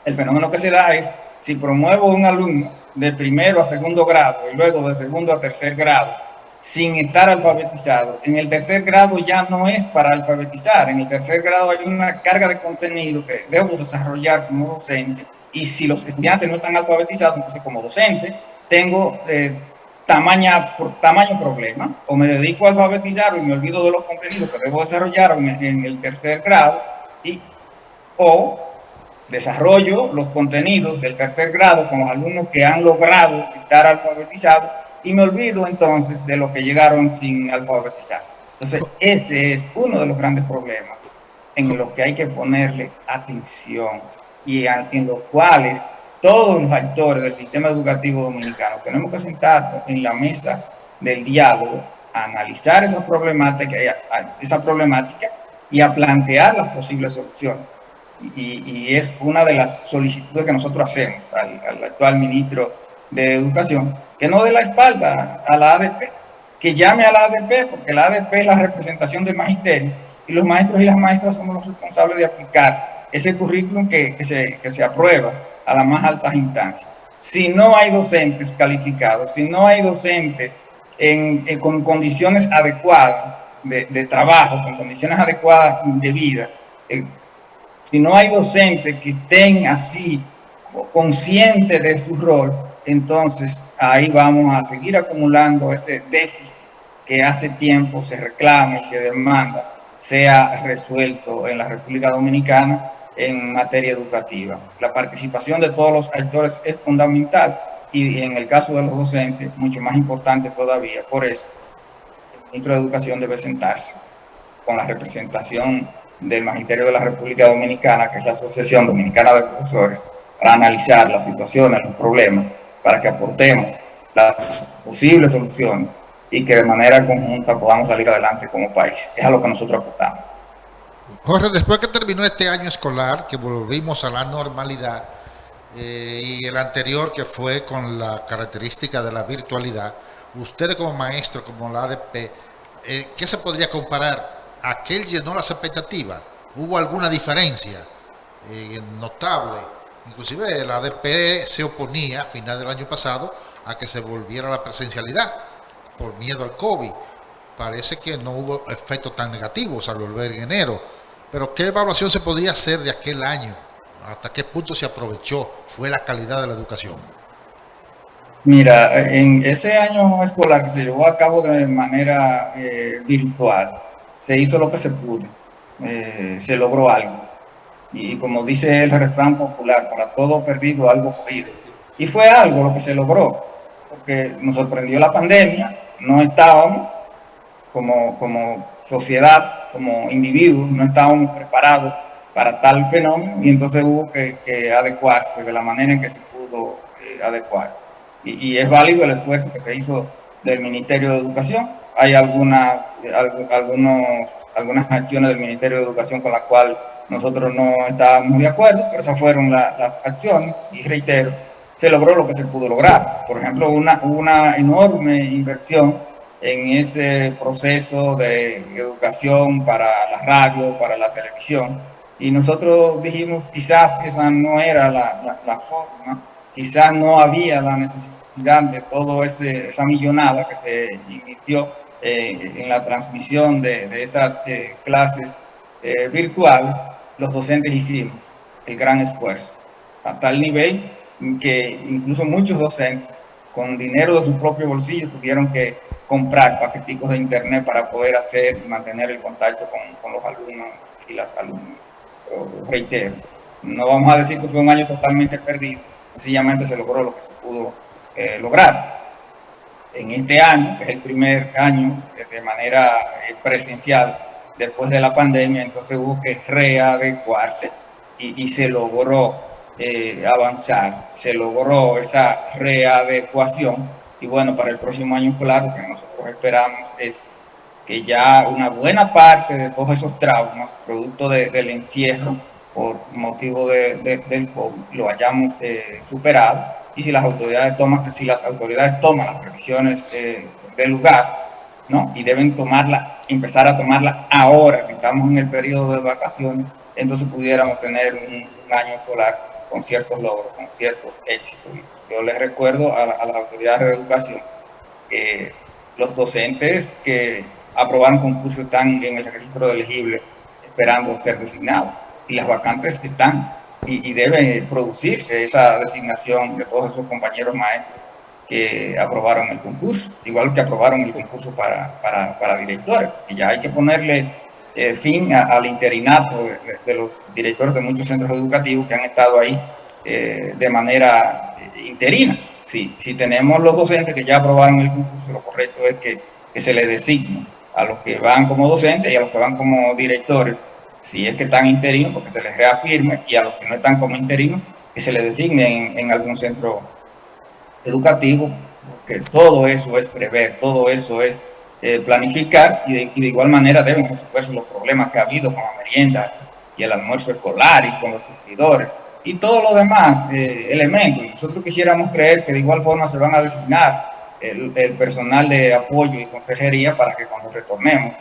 S6: el fenómeno que se da es, si promuevo un alumno de primero a segundo grado y luego de segundo a tercer grado sin estar alfabetizado, en el tercer grado ya no es para alfabetizar. En el tercer grado hay una carga de contenido que debo desarrollar como docente, y si los estudiantes no están alfabetizados, entonces como docente tengo tamaño problema: o me dedico a alfabetizar y me olvido de los contenidos que debo desarrollar en el tercer grado, o desarrollo los contenidos del tercer grado con los alumnos que han logrado estar alfabetizados y me olvido entonces de los que llegaron sin alfabetizar. Entonces, ese es uno de los grandes problemas en los que hay que ponerle atención, y en los cuales todos los actores del sistema educativo dominicano tenemos que sentarnos en la mesa del diálogo, a analizar esa problemática y a plantear las posibles soluciones. Y es una de las solicitudes que nosotros hacemos al actual ministro de Educación, que no dé la espalda a la ADP, que llame a la ADP, porque la ADP es la representación del magisterio, y los maestros y las maestras somos los responsables de aplicar ese currículum que se aprueba a las más altas instancias. Si no hay docentes calificados, si no hay docentes con condiciones adecuadas de trabajo, con condiciones adecuadas de vida, si no hay docentes que estén así conscientes de su rol, entonces ahí vamos a seguir acumulando ese déficit que hace tiempo se reclama y se demanda sea resuelto en la República Dominicana en materia educativa. La participación de todos los actores es fundamental, y en el caso de los docentes mucho más importante todavía. Por eso el ministro de Educación debe sentarse con la representación del Magisterio de la República Dominicana, que es la Asociación Dominicana de Profesores, para analizar las situaciones, los problemas, para que aportemos las posibles soluciones y que de manera conjunta podamos salir adelante como país. Es a lo que nosotros apostamos.
S3: Jorge, después que terminó este año escolar, que volvimos a la normalidad, y el anterior que fue con la característica de la virtualidad, ustedes como maestros, como la ADP, ¿qué se podría comparar? ¿Aquel llenó las expectativas? ¿Hubo alguna diferencia notable? Inclusive la ADP se oponía a final del año pasado a que se volviera a la presencialidad por miedo al COVID. Parece que no hubo efectos tan negativos al volver en enero. Pero ¿qué evaluación se podría hacer de aquel año? ¿Hasta qué punto se aprovechó? ¿Fue la calidad de la educación?
S6: Mira, en ese año escolar que se llevó a cabo de manera virtual, se hizo lo que se pudo, se logró algo. Y como dice el refrán popular, para todo perdido algo perdido. Y fue algo lo que se logró, porque nos sorprendió la pandemia, no estábamos como sociedad, como individuos, no estábamos preparados para tal fenómeno, y entonces hubo que adecuarse de la manera en que se pudo adecuar. Y es válido el esfuerzo que se hizo del Ministerio de Educación. Hay algunas acciones del Ministerio de Educación con las cuales nosotros no estábamos de acuerdo, pero esas fueron las acciones, y reitero, se logró lo que se pudo lograr. Por ejemplo, hubo una enorme inversión en ese proceso de educación para la radio, para la televisión. Y nosotros dijimos, quizás esa no era la forma, quizás no había la necesidad de toda esa millonada que se invirtió en la transmisión de esas clases virtuales. Los docentes hicimos el gran esfuerzo, a tal nivel que incluso muchos docentes, con dinero de su propio bolsillo, tuvieron que comprar paqueticos de internet para poder hacer y mantener el contacto con los alumnos y las alumnas. Pero reitero, no vamos a decir que fue un año totalmente perdido, sencillamente se logró lo que se pudo lograr. En este año, que es el primer año de manera presencial después de la pandemia, entonces hubo que readecuarse y se logró avanzar, se logró esa readecuación. Y bueno, para el próximo año, claro, lo que nosotros esperamos es que ya una buena parte de todos esos traumas, producto del encierro por motivo del COVID, lo hayamos superado. Y si las autoridades toman las previsiones del lugar, ¿no? Y deben empezar a tomarla ahora que estamos en el periodo de vacaciones, entonces pudiéramos tener un año escolar con ciertos logros, con ciertos éxitos. Yo les recuerdo a las autoridades de educación que los docentes que aprobaron concurso están en el registro de elegibles esperando ser designados, y las vacantes están, y debe producirse esa designación de todos esos compañeros maestros que aprobaron el concurso, igual que aprobaron el concurso para directores, y ya hay que ponerle fin al interinato de los directores de muchos centros educativos que han estado ahí de manera interina. Si tenemos los docentes que ya aprobaron el concurso, lo correcto es que se les designe a los que van como docentes y a los que van como directores, si es que están interinos, porque se les reafirme, y a los que no están como interinos, que se les designe en algún centro educativo, porque todo eso es prever, todo eso es planificar, y de igual manera deben resolverse los problemas que ha habido con la merienda y el almuerzo escolar y con los suplidores y todos los demás elementos. Nosotros quisiéramos creer que de igual forma se van a designar el personal de apoyo y consejería para que cuando retornemos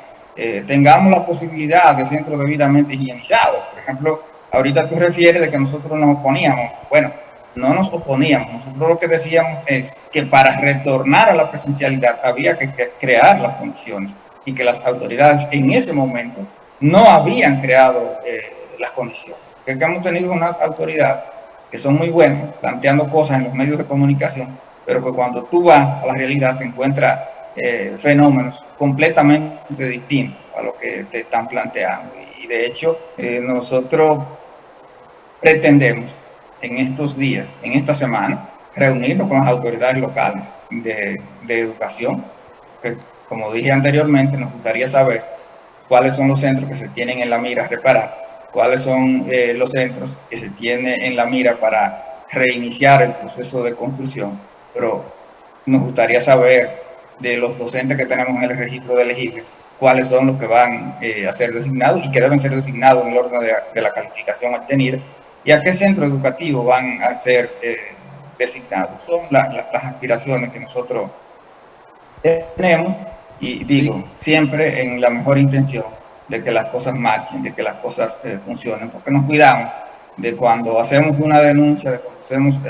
S6: tengamos la posibilidad de centros debidamente higienizados. Por ejemplo, ahorita tú refieres de que nosotros nos oponíamos. Bueno, no nos oponíamos. Nosotros lo que decíamos es que para retornar a la presencialidad había que crear las condiciones, y que las autoridades en ese momento no habían creado las condiciones. Que hemos tenido unas autoridades que son muy buenas planteando cosas en los medios de comunicación, pero que cuando tú vas a la realidad te encuentras fenómenos completamente distintos a lo que te están planteando. Y de hecho, nosotros pretendemos en estos días, en esta semana, reunirnos con las autoridades locales de educación, que, como dije anteriormente, nos gustaría saber cuáles son los centros que se tienen en la mira a reparar, cuáles son los centros que se tienen en la mira para reiniciar el proceso de construcción, pero nos gustaría saber de los docentes que tenemos en el registro de elegibles, cuáles son los que van a ser designados y que deben ser designados en el orden de la calificación obtenida, y a qué centro educativo van a ser designados. Son las aspiraciones que nosotros tenemos, y digo, siempre en la mejor intención de que las cosas marchen, de que las cosas funcionen, porque nos cuidamos de cuando hacemos una denuncia, de cuando hacemos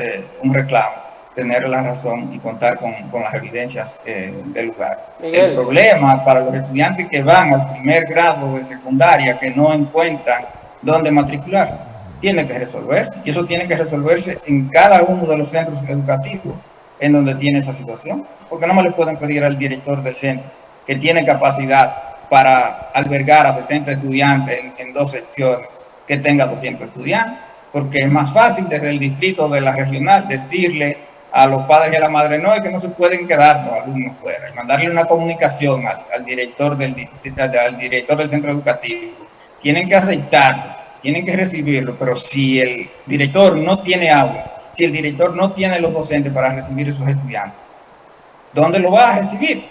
S6: un reclamo, tener la razón y contar con las evidencias del lugar. Miguel. El problema para los estudiantes que van al primer grado de secundaria, que no encuentran dónde matricularse, tiene que resolverse, y eso tiene que resolverse en cada uno de los centros educativos en donde tiene esa situación, porque no me le pueden pedir al director del centro, que tiene capacidad para albergar a 70 estudiantes en 2 secciones, que tenga 200 estudiantes, porque es más fácil desde el distrito de la regional decirle a los padres y a la madre, no, es que no se pueden quedar los alumnos fuera, y mandarle una comunicación al director del centro educativo. Tienen que aceptarlo, tienen que recibirlo, pero si el director no tiene aulas, si el director no tiene los docentes para recibir a esos estudiantes, ¿dónde lo va a recibir?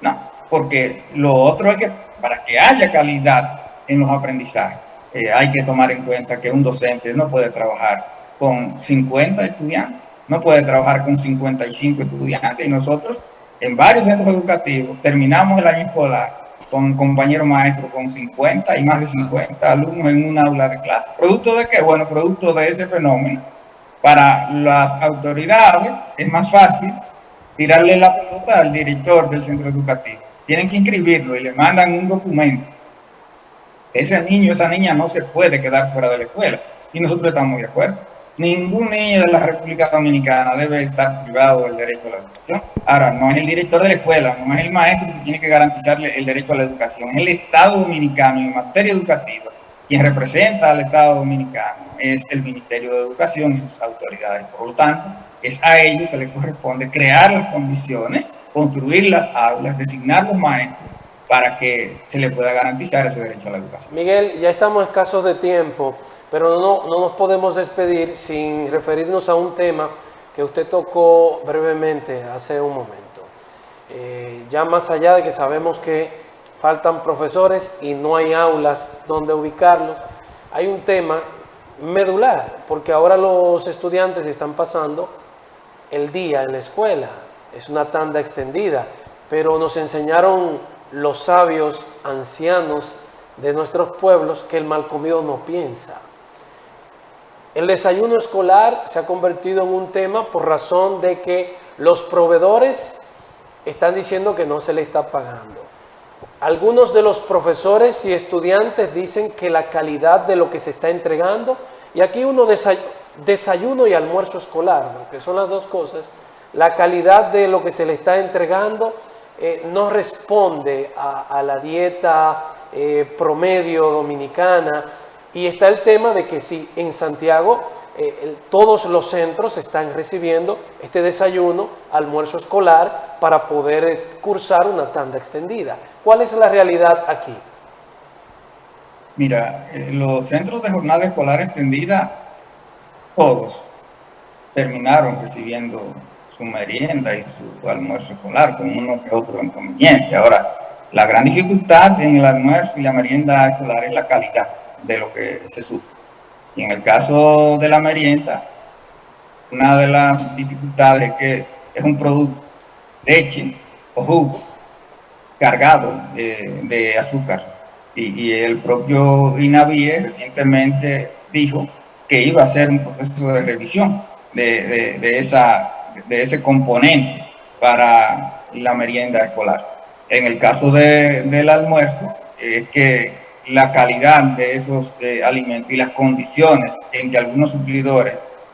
S6: No, porque lo otro es que para que haya calidad en los aprendizajes, hay que tomar en cuenta que un docente no puede trabajar con 50 estudiantes, no puede trabajar con 55 estudiantes, y nosotros En varios centros educativos terminamos el año escolar con compañeros maestros con 50 y más de 50 alumnos en un aula de clase. ¿Producto de qué? Bueno, producto de ese fenómeno. Para las autoridades es más fácil tirarle la pelota al director del centro educativo. Tienen que inscribirlo y le mandan un documento. Ese niño, esa niña no se puede quedar fuera de la escuela. Y nosotros estamos de acuerdo. Ningún niño de la República Dominicana debe estar privado del derecho a la educación. Ahora, no es el director de la escuela, no es el maestro que tiene que garantizarle el derecho a la educación, es el Estado Dominicano en materia educativa. Quien representa al Estado Dominicano es el Ministerio de Educación y sus autoridades. Por lo tanto, es a ellos que les corresponde crear las condiciones, construir las aulas, designar los maestros para que se le pueda garantizar ese derecho a la educación.
S2: Miguel, ya estamos escasos de tiempo, pero no nos podemos despedir sin referirnos a un tema que usted tocó brevemente hace un momento. Ya más allá de que sabemos que faltan profesores y no hay aulas donde ubicarlos, hay un tema medular, porque ahora los estudiantes están pasando el día en la escuela, es una tanda extendida, pero nos enseñaron los sabios ancianos de nuestros pueblos que el mal comido no piensa. El desayuno escolar se ha convertido en un tema por razón de que los proveedores están diciendo que no se le está pagando. Algunos de los profesores y estudiantes dicen que la calidad de lo que se está entregando, y aquí uno desayuno y almuerzo escolar, que son las dos cosas, la calidad de lo que se le está entregando no responde a la dieta promedio dominicana. Y está el tema de que si en Santiago todos los centros están recibiendo este desayuno, almuerzo escolar para poder cursar una tanda extendida. ¿Cuál es la realidad aquí?
S6: Mira, los centros de jornada escolar extendida, todos terminaron recibiendo su merienda y su almuerzo escolar con uno que otro inconveniente. Ahora, la gran dificultad en el almuerzo y la merienda escolar es la calidad de lo que se sufre. Y en el caso de la merienda, una de las dificultades es que es un producto, leche o jugo, cargado de azúcar. Y el propio INAVIE recientemente dijo que iba a hacer un proceso de revisión de ese componente para la merienda escolar. En el caso del almuerzo, es que la calidad de esos alimentos y las condiciones en que algunos suplidores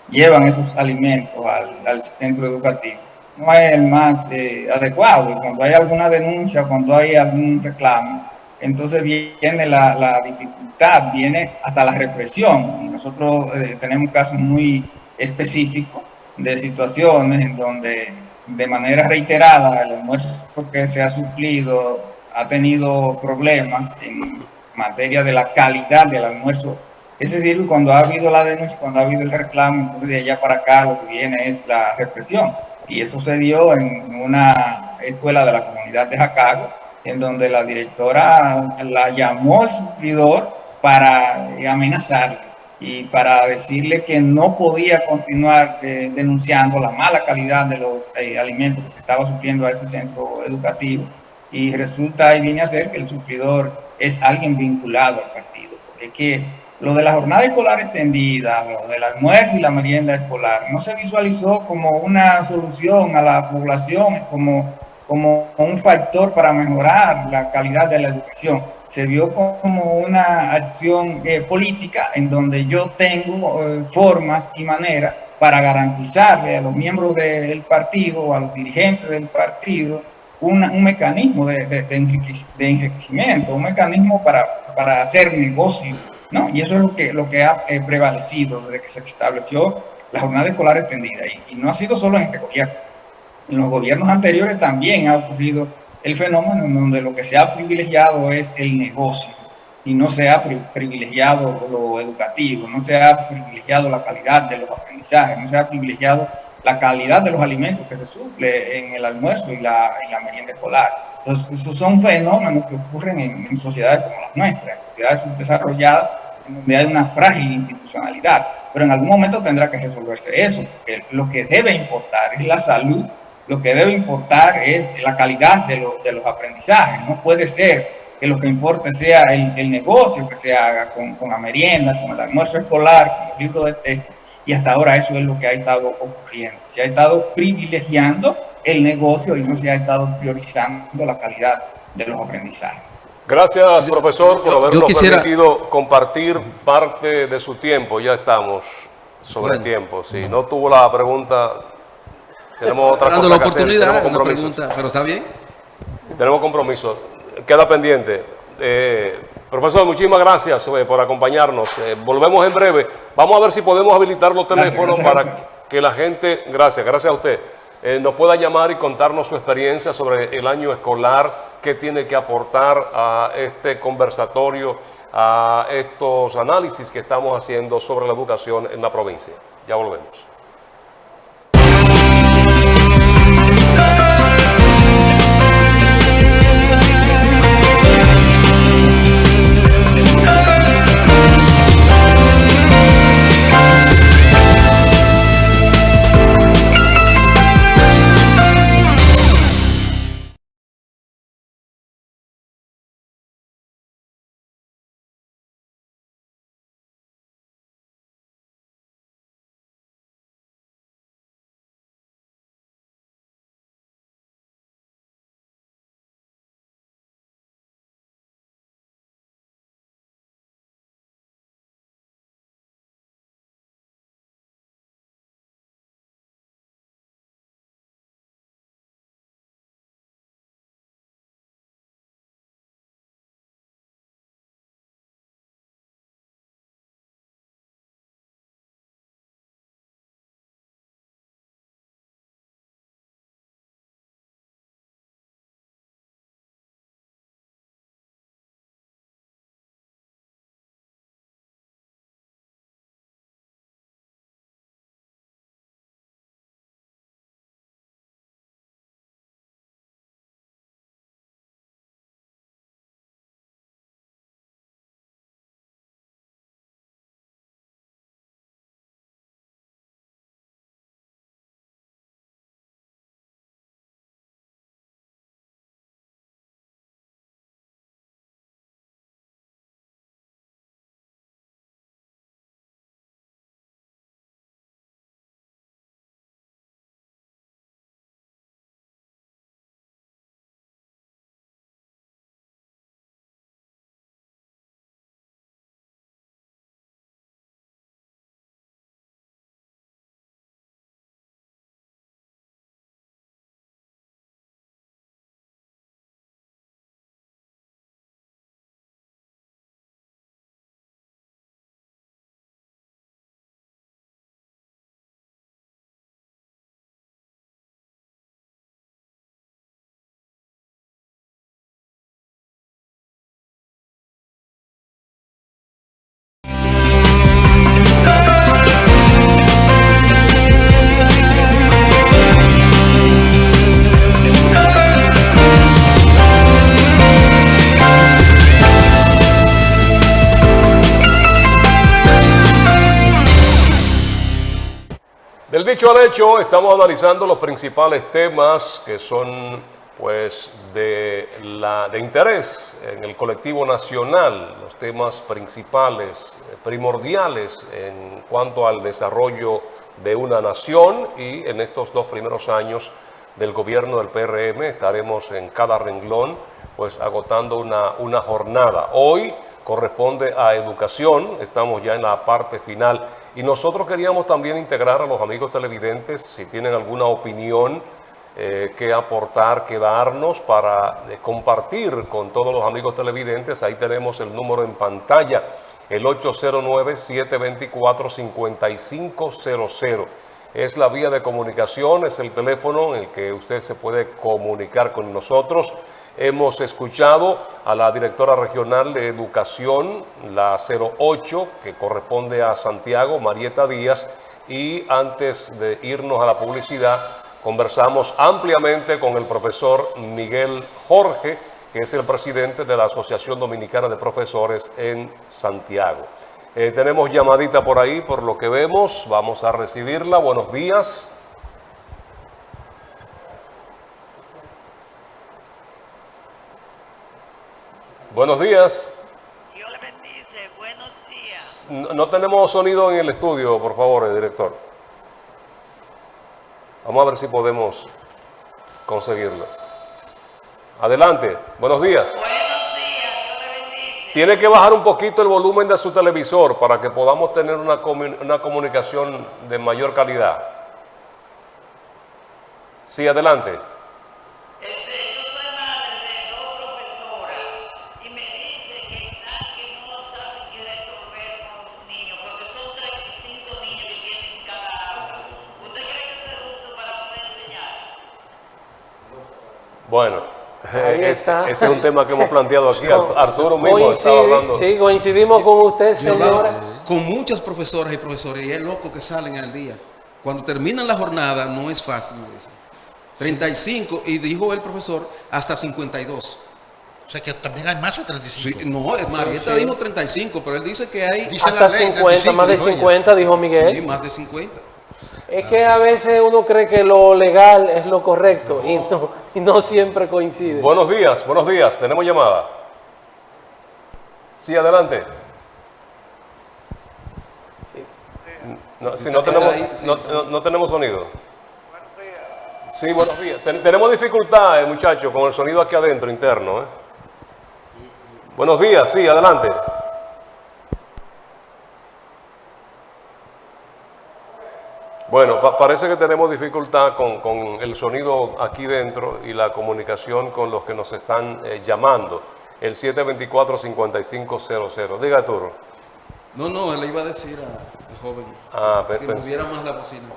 S6: llevan esos alimentos al centro educativo no es el más adecuado. Y cuando hay alguna denuncia, cuando hay algún reclamo, entonces viene la dificultad, viene hasta la represión. Y nosotros tenemos casos muy específicos de situaciones en donde de manera reiterada el almuerzo que se ha suplido ha tenido problemas en materia de la calidad del almuerzo. Es decir, cuando ha habido la denuncia, cuando ha habido el reclamo, entonces de allá para acá lo que viene es la represión. Y eso se dio en una escuela de la comunidad de Jacago, en donde la directora la llamó al suplidor para amenazarle y para decirle que no podía continuar denunciando la mala calidad de los alimentos que se estaba supliendo a ese centro educativo. Y resulta y viene a ser que el suplidor es alguien vinculado al partido. Es que lo de la jornada escolar extendida, lo del almuerzo y la merienda escolar, no se visualizó como una solución a la población, como un factor para mejorar la calidad de la educación. Se vio como una acción política en donde yo tengo formas y maneras para garantizarle a los miembros del partido, a los dirigentes del partido, un mecanismo de enriquecimiento, un mecanismo para hacer negocio, ¿no? Y eso es lo que ha prevalecido desde que se estableció la jornada escolar extendida. Y no ha sido solo en este gobierno. En los gobiernos anteriores también ha ocurrido el fenómeno en donde lo que se ha privilegiado es el negocio y no se ha privilegiado lo educativo, no se ha privilegiado la calidad de los aprendizajes, no se ha privilegiado la calidad de los alimentos que se suple en el almuerzo y la merienda escolar. Entonces, esos son fenómenos que ocurren en sociedades como las nuestras, en sociedades subdesarrolladas, en donde hay una frágil institucionalidad. Pero en algún momento tendrá que resolverse eso, porque lo que debe importar es la salud Lo que debe importar es la calidad de los aprendizajes. No puede ser que lo que importe sea el negocio que se haga con la merienda, con el almuerzo escolar, con los libros de texto, y hasta ahora eso es lo que ha estado ocurriendo. Se ha estado privilegiando el negocio y no se ha estado priorizando la calidad de los aprendizajes.
S1: Gracias, profesor, por habernos
S4: quisiera
S1: permitido compartir parte de su tiempo. Ya estamos sobre tiempo. Si no tuvo la pregunta, tenemos otra cosa
S4: dando la
S1: que hacer.
S4: oportunidad,
S1: Tenemos
S4: una
S1: compromisos.
S4: pregunta, pero está bien.
S1: Tenemos compromiso. Queda pendiente. Profesor, muchísimas gracias por acompañarnos. Volvemos en breve. Vamos a ver si podemos habilitar los teléfonos para que la gente, gracias a usted, nos pueda llamar y contarnos su experiencia sobre el año escolar, qué tiene que aportar a este conversatorio, a estos análisis que estamos haciendo sobre la educación en la provincia. Ya volvemos. Del dicho al hecho, estamos analizando los principales temas que son pues de interés en el colectivo nacional, los temas principales, primordiales en cuanto al desarrollo de una nación, y en estos 2 primeros años del gobierno del PRM estaremos en cada renglón pues agotando una jornada. Hoy corresponde a educación, estamos ya en la parte final. Y nosotros queríamos también integrar a los amigos televidentes, si tienen alguna opinión que aportar, que darnos para compartir con todos los amigos televidentes. Ahí tenemos el número en pantalla, el 809-724-5500. Es la vía de comunicación, es el teléfono en el que usted se puede comunicar con nosotros. Hemos escuchado a la directora regional de educación, la 08, que corresponde a Santiago, Marieta Díaz, y antes de irnos a la publicidad, conversamos ampliamente con el profesor Miguel Jorge, que es el presidente de la Asociación Dominicana de Profesores en Santiago. Tenemos llamadita por ahí, por lo que vemos, vamos a recibirla. Buenos días. Buenos días.
S7: Dios le bendice. Buenos días.
S1: No tenemos sonido en el estudio, por favor, director. Vamos a ver si podemos conseguirlo. Adelante. Buenos días.
S7: Buenos días. Dios le bendice.
S1: Tiene que bajar un poquito el volumen de su televisor para que podamos tener una comunicación de mayor calidad. Sí, adelante.
S7: Yo soy madre de dos profesoras y me dice que están que no saben qué resolver con los niños porque son 35 niños que tienen cada aula. ¿Usted cree que eso es justo para poder enseñar?
S1: Bueno,
S2: Ahí está.
S1: ese es un tema que hemos planteado aquí. Arturo mismo estaba hablando.
S2: Sí, coincidimos con usted,
S4: Yo hablo
S2: señora.
S4: con muchas profesoras y profesores y es loco que salen al día. Cuando terminan la jornada no es fácil, me dicen. 35 y dijo el profesor hasta 52.
S3: O sea que también hay más de 35.
S4: Sí, no, Marieta dijo 35, pero él dice que hay
S3: Dice
S2: Hasta
S3: la ley,
S2: 50,
S3: 35,
S2: más de
S3: dijo ella.
S2: 50, dijo Miguel.
S4: sí, más de 50.
S2: Es que a veces uno cree que lo legal es lo correcto y no siempre coincide.
S1: Buenos días. Tenemos llamada. Sí, adelante. No, si no
S4: Está
S1: tenemos,
S4: ahí, sí.
S1: no tenemos sonido. Sí, buenos días. Tenemos dificultad, muchachos, con el sonido aquí adentro, interno. Buenos días, sí, adelante. Bueno, parece que tenemos dificultad con el sonido aquí dentro y la comunicación con los que nos están llamando. El 724-5500. Diga, Arturo.
S4: No, él le iba a decir al joven que
S1: pensé.
S4: moviera más la bocina.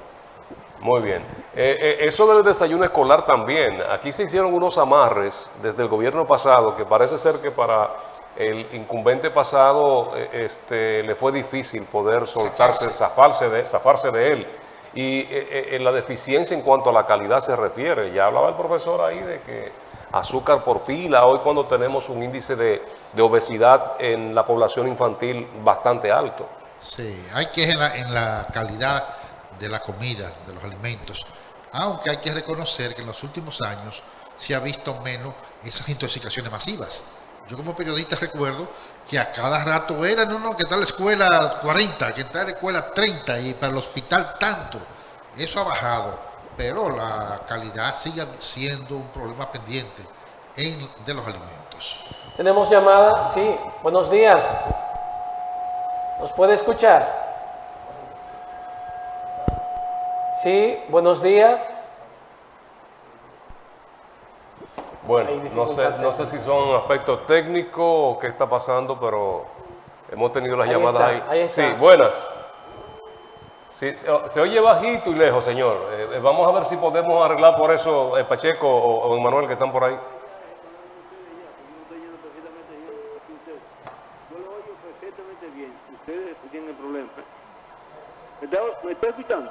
S1: Muy bien. Eso del desayuno escolar también. Aquí se hicieron unos amarres desde el gobierno pasado que parece ser que para el incumbente pasado le fue difícil poder soltarse, zafarse de él. Y la deficiencia en cuanto a la calidad se refiere. Ya hablaba el profesor ahí de que azúcar por pila, hoy cuando tenemos un índice de obesidad en la población infantil bastante alto.
S3: Sí, hay que en la calidad de la comida, de los alimentos. Aunque hay que reconocer que en los últimos años se ha visto menos esas intoxicaciones masivas. Yo como periodista recuerdo que a cada rato era, que está la escuela 40, que está la escuela 30 y para el hospital tanto. Eso ha bajado, pero la calidad sigue siendo un problema pendiente de los alimentos.
S2: Tenemos llamada, sí, buenos días. ¿Nos puede escuchar? Sí, buenos días.
S1: Bueno,
S2: Hay dificultad
S1: no sé si son aspectos técnicos o qué está pasando, pero hemos tenido las
S2: Ahí
S1: llamadas
S2: está,
S1: ahí.
S2: ahí está.
S1: Sí, buenas. Sí, se oye bajito y lejos, señor. Vamos a ver si podemos arreglar por eso Pacheco o Emanuel que están por ahí.
S8: Yo lo oigo perfectamente bien. Ustedes tienen el problema. ¿Me está escuchando?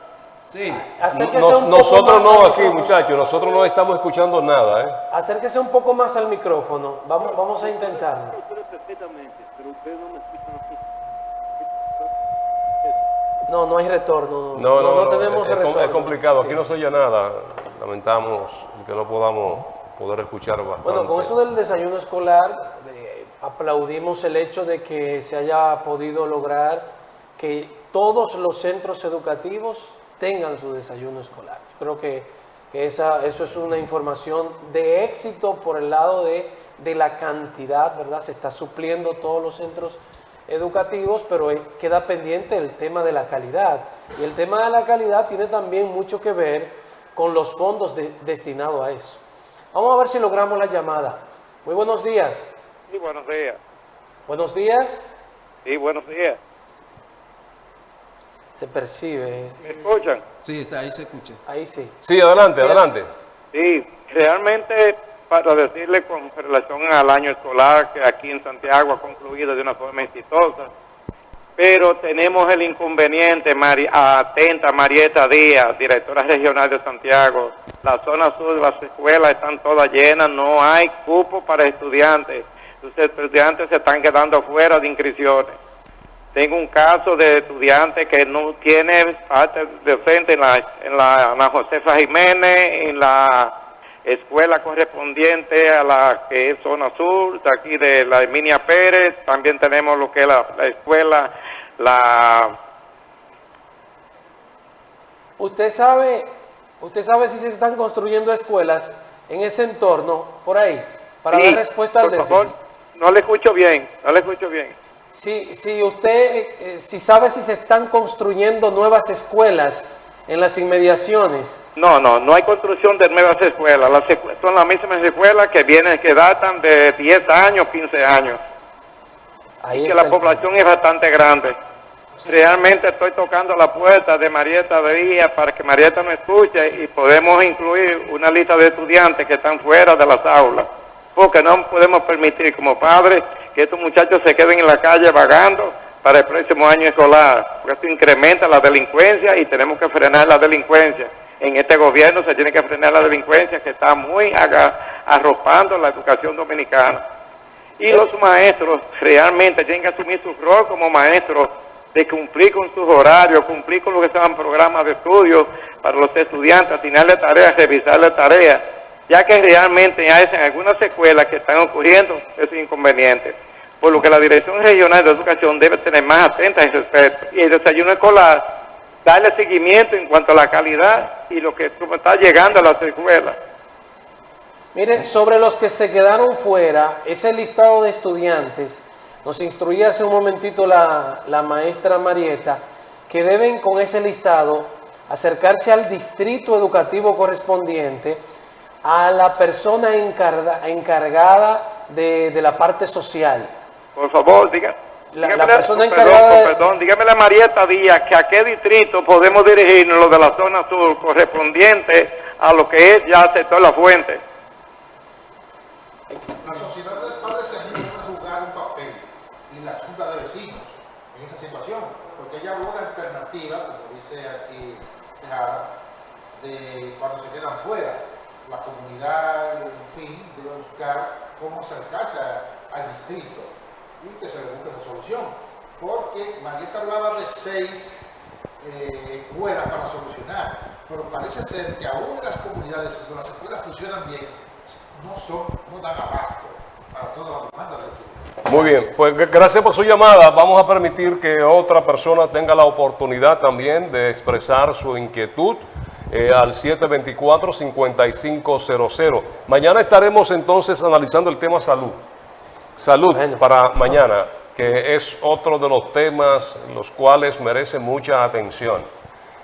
S4: Sí.
S2: Acérquese un poco
S1: Nosotros
S2: más
S1: no
S2: al
S1: aquí,
S2: micrófono.
S1: muchachos. Nosotros no estamos escuchando nada.
S2: Acérquese un poco más al micrófono. Vamos a intentarlo.
S8: Ustedes perfectamente, pero ustedes no me escuchan a mí.
S2: No hay retorno.
S1: No,
S2: tenemos retorno.
S1: es complicado. Aquí
S2: Sí.
S1: no se oye nada. Lamentamos que no podamos poder escuchar bastante.
S2: Bueno, con eso del desayuno escolar, aplaudimos el hecho de que se haya podido lograr que todos los centros educativos tengan su desayuno escolar. Yo creo que eso es una información de éxito por el lado de la cantidad, ¿verdad? Se está supliendo todos los centros educativos, pero queda pendiente el tema de la calidad. Y el tema de la calidad tiene también mucho que ver con los fondos destinados a eso. Vamos a ver si logramos la llamada. Muy buenos días.
S8: Sí, buenos días.
S2: Buenos días.
S8: Sí, buenos días.
S2: Se percibe.
S8: ¿Me escuchan?
S4: Sí, está ahí, se escucha.
S2: Ahí sí.
S1: Sí, adelante.
S8: Sí, realmente para decirle con relación al año escolar que aquí en Santiago ha concluido de una forma exitosa, pero tenemos el inconveniente, atenta Marieta Díaz, directora regional de Santiago, la zona sur de las escuelas están todas llenas, no hay cupo para estudiantes, los estudiantes se están quedando fuera de inscripciones. Tengo un caso de estudiante que no tiene parte docente en la Josefa Jiménez, en escuela correspondiente a la que es zona sur, de aquí de la Emilia Pérez. También tenemos lo que es la escuela,
S2: ¿Usted sabe si se están construyendo escuelas en ese entorno, por ahí, para dar respuesta al déficit?
S8: Por favor, no le escucho bien.
S2: Si usted sabe si se están construyendo nuevas escuelas en las inmediaciones.
S8: No hay construcción de nuevas escuelas. Son las mismas escuelas que datan de 10 años, 15 años.
S2: Ahí
S8: que la población es bastante grande. Realmente estoy tocando la puerta de Marieta Díaz para que Marieta nos escuche y podemos incluir una lista de estudiantes que están fuera de las aulas, porque no podemos permitir como padres que estos muchachos se queden en la calle vagando para el próximo año escolar, porque esto incrementa la delincuencia y tenemos que frenar la delincuencia. En este gobierno se tiene que frenar la delincuencia que está muy arropando la educación dominicana. Y los maestros realmente tienen que asumir su rol como maestros, de cumplir con sus horarios, cumplir con lo que sean programas de estudio para los estudiantes, asignarle tareas, revisarle tareas, ya que realmente hay en algunas escuelas que están ocurriendo esos inconvenientes. Por lo que la Dirección Regional de Educación debe tener más atenta en respecto. Y el desayuno escolar, darle seguimiento en cuanto a la calidad y lo que está llegando a las escuelas.
S2: Miren, sobre los que se quedaron fuera, ese listado de estudiantes, nos instruía hace un momentito la maestra Marieta, que deben con ese listado acercarse al distrito educativo correspondiente, a la persona encargada de la parte social.
S8: Por favor, dígame a Marieta Díaz que a qué distrito podemos dirigirnos los de la zona sur correspondiente a lo que es ya sector La Fuente.
S3: La sociedad de padres se debe jugar un papel y la junta de vecinos en esa situación, porque ella habló de alternativa, como dice aquí, de cuando se quedan fuera, la comunidad, en fin, debe buscar cómo acercarse al distrito y que se le busque una solución, porque Marieta hablaba de 6 escuelas para solucionar, pero parece ser que aún en las comunidades donde las escuelas funcionan bien, no dan abasto para toda la demanda del estudiante.
S1: Muy bien, pues gracias por su llamada. Vamos a permitir que otra persona tenga la oportunidad también de expresar su inquietud al 724-5500. Mañana estaremos entonces analizando el tema salud. Salud para mañana, que es otro de los temas los cuales merece mucha atención.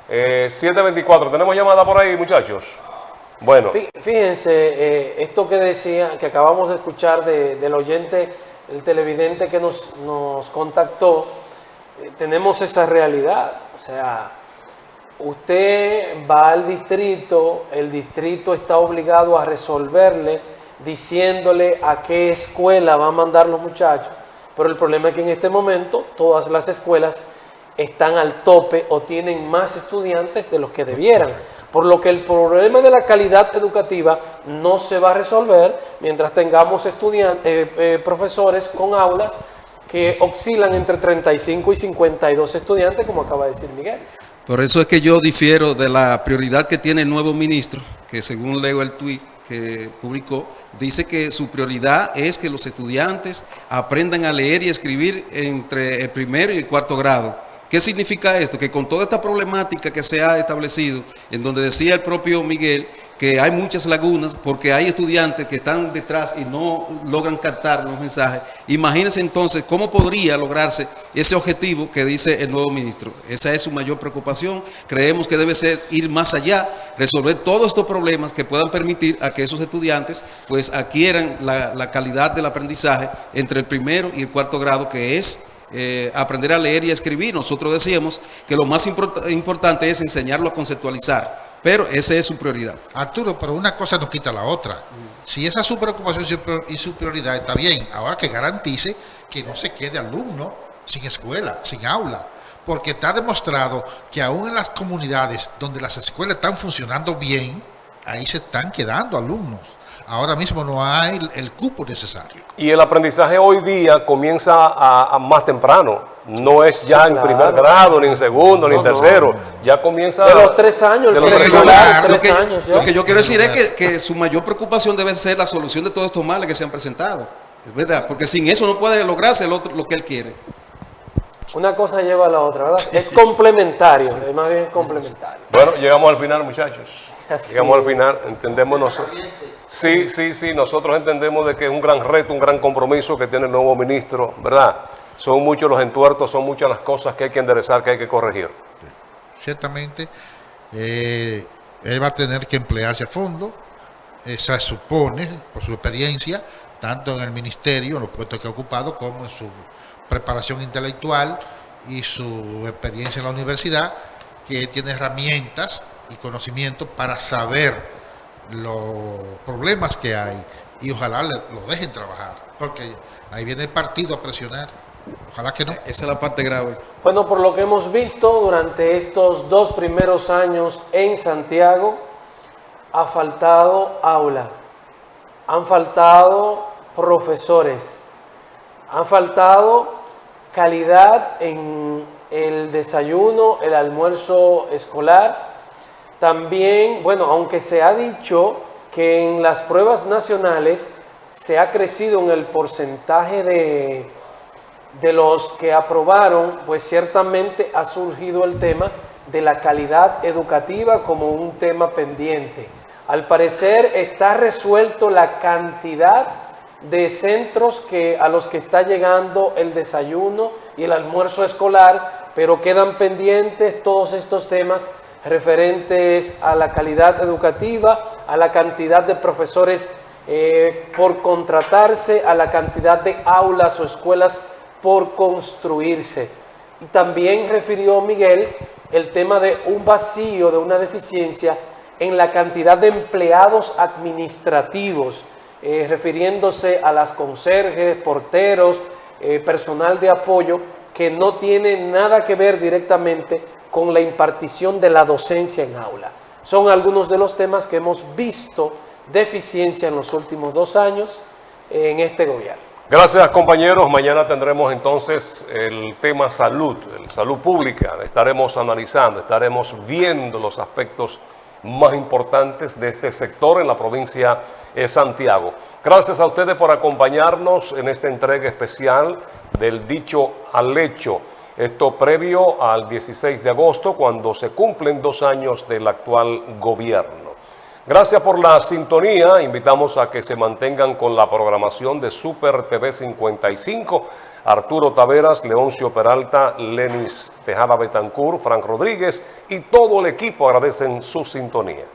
S1: 724, ¿tenemos llamada por ahí, muchachos? Bueno.
S2: Fíjense, esto que decía, que acabamos de escuchar del oyente, el televidente que nos contactó, tenemos esa realidad. O sea, usted va al distrito, el distrito está obligado a resolverle, diciéndole a qué escuela va a mandar los muchachos, pero el problema es que en este momento todas las escuelas están al tope o tienen más estudiantes de los que debieran. Por lo que el problema de la calidad educativa no se va a resolver mientras tengamos profesores con aulas que oscilan entre 35 y 52 estudiantes, como acaba de decir Miguel.
S4: Por eso es que yo difiero de la prioridad que tiene el nuevo ministro, que según leo el tuit que publicó, dice que su prioridad es que los estudiantes aprendan a leer y escribir entre el primero y el cuarto grado. ¿Qué significa esto? Que con toda esta problemática que se ha establecido, en donde decía el propio Miguel que hay muchas lagunas porque hay estudiantes que están detrás y no logran captar los mensajes, imagínense entonces cómo podría lograrse ese objetivo que dice el nuevo ministro. Esa es su mayor preocupación. Creemos que debe ser ir más allá, resolver todos estos problemas que puedan permitir a que esos estudiantes pues adquieran la calidad del aprendizaje entre el primero y el cuarto grado, que es aprender a leer y a escribir. Nosotros decíamos que lo más importante es enseñarlo a conceptualizar, pero esa es su prioridad.
S3: Arturo, pero una cosa no quita la otra. Si esa es su preocupación y su prioridad, está bien. Ahora que garantice que no se quede alumno sin escuela, sin aula, porque está demostrado que aún en las comunidades donde las escuelas están funcionando bien, ahí se están quedando alumnos. Ahora mismo no hay el cupo necesario.
S1: Y el aprendizaje hoy día comienza a más temprano. No es ya en primer grado, ni en segundo, ni en tercero. Ya comienza...
S2: De los 3 años,
S1: de los
S2: el
S1: 3
S2: preescolar,
S1: años.
S2: 3 años ya.
S4: Lo que yo quiero decir es que su mayor preocupación debe ser la solución de todos estos males que se han presentado. Es verdad, porque sin eso no puede lograrse lo que él quiere.
S2: Una cosa lleva a la otra, ¿verdad? Es complementario, es más bien complementario.
S1: Bueno, llegamos al final, muchachos.
S2: Así
S1: Llegamos al
S2: es.
S1: final, entendemos nosotros. Sí, nosotros entendemos de que es un gran reto, un gran compromiso que tiene el nuevo ministro, ¿verdad? Son muchos los entuertos, son muchas las cosas que hay que enderezar, que hay que corregir.
S3: Ciertamente, él va a tener que emplearse a fondo, se supone, por su experiencia, tanto en el ministerio, en los puestos que ha ocupado, como en su preparación intelectual y su experiencia en la universidad, que tiene herramientas y conocimientos para saber los problemas que hay y ojalá lo dejen trabajar, porque ahí viene el partido a presionar. Ojalá que no.
S4: Esa es la parte grave.
S2: Bueno, por lo que hemos visto durante estos 2 primeros años en Santiago, ha faltado aula, han faltado profesores, han faltado calidad en el desayuno, el almuerzo escolar. También, bueno, aunque se ha dicho que en las pruebas nacionales se ha crecido en el porcentaje de los que aprobaron, pues ciertamente ha surgido el tema de la calidad educativa como un tema pendiente. Al parecer está resuelto la cantidad de centros a los que está llegando el desayuno y el almuerzo escolar, pero quedan pendientes todos estos temas referentes a la calidad educativa, a la cantidad de profesores por contratarse, a la cantidad de aulas o escuelas por construirse. Y también refirió Miguel el tema de un vacío, de una deficiencia en la cantidad de empleados administrativos, refiriéndose a las conserjes, porteros, personal de apoyo, que no tiene nada que ver directamente con la impartición de la docencia en aula. Son algunos de los temas que hemos visto deficiencia en los últimos 2 años en este gobierno.
S1: Gracias, compañeros. Mañana tendremos entonces el tema salud, salud pública. Estaremos analizando, estaremos viendo los aspectos más importantes de este sector en la provincia de Santiago. Gracias a ustedes por acompañarnos en esta entrega especial del Dicho al Hecho. Esto previo al 16 de agosto, cuando se cumplen 2 años del actual gobierno. Gracias por la sintonía. Invitamos a que se mantengan con la programación de Super TV 55. Arturo Taveras, Leoncio Peralta, Lenis Tejada Betancur, Frank Rodríguez y todo el equipo agradecen su sintonía.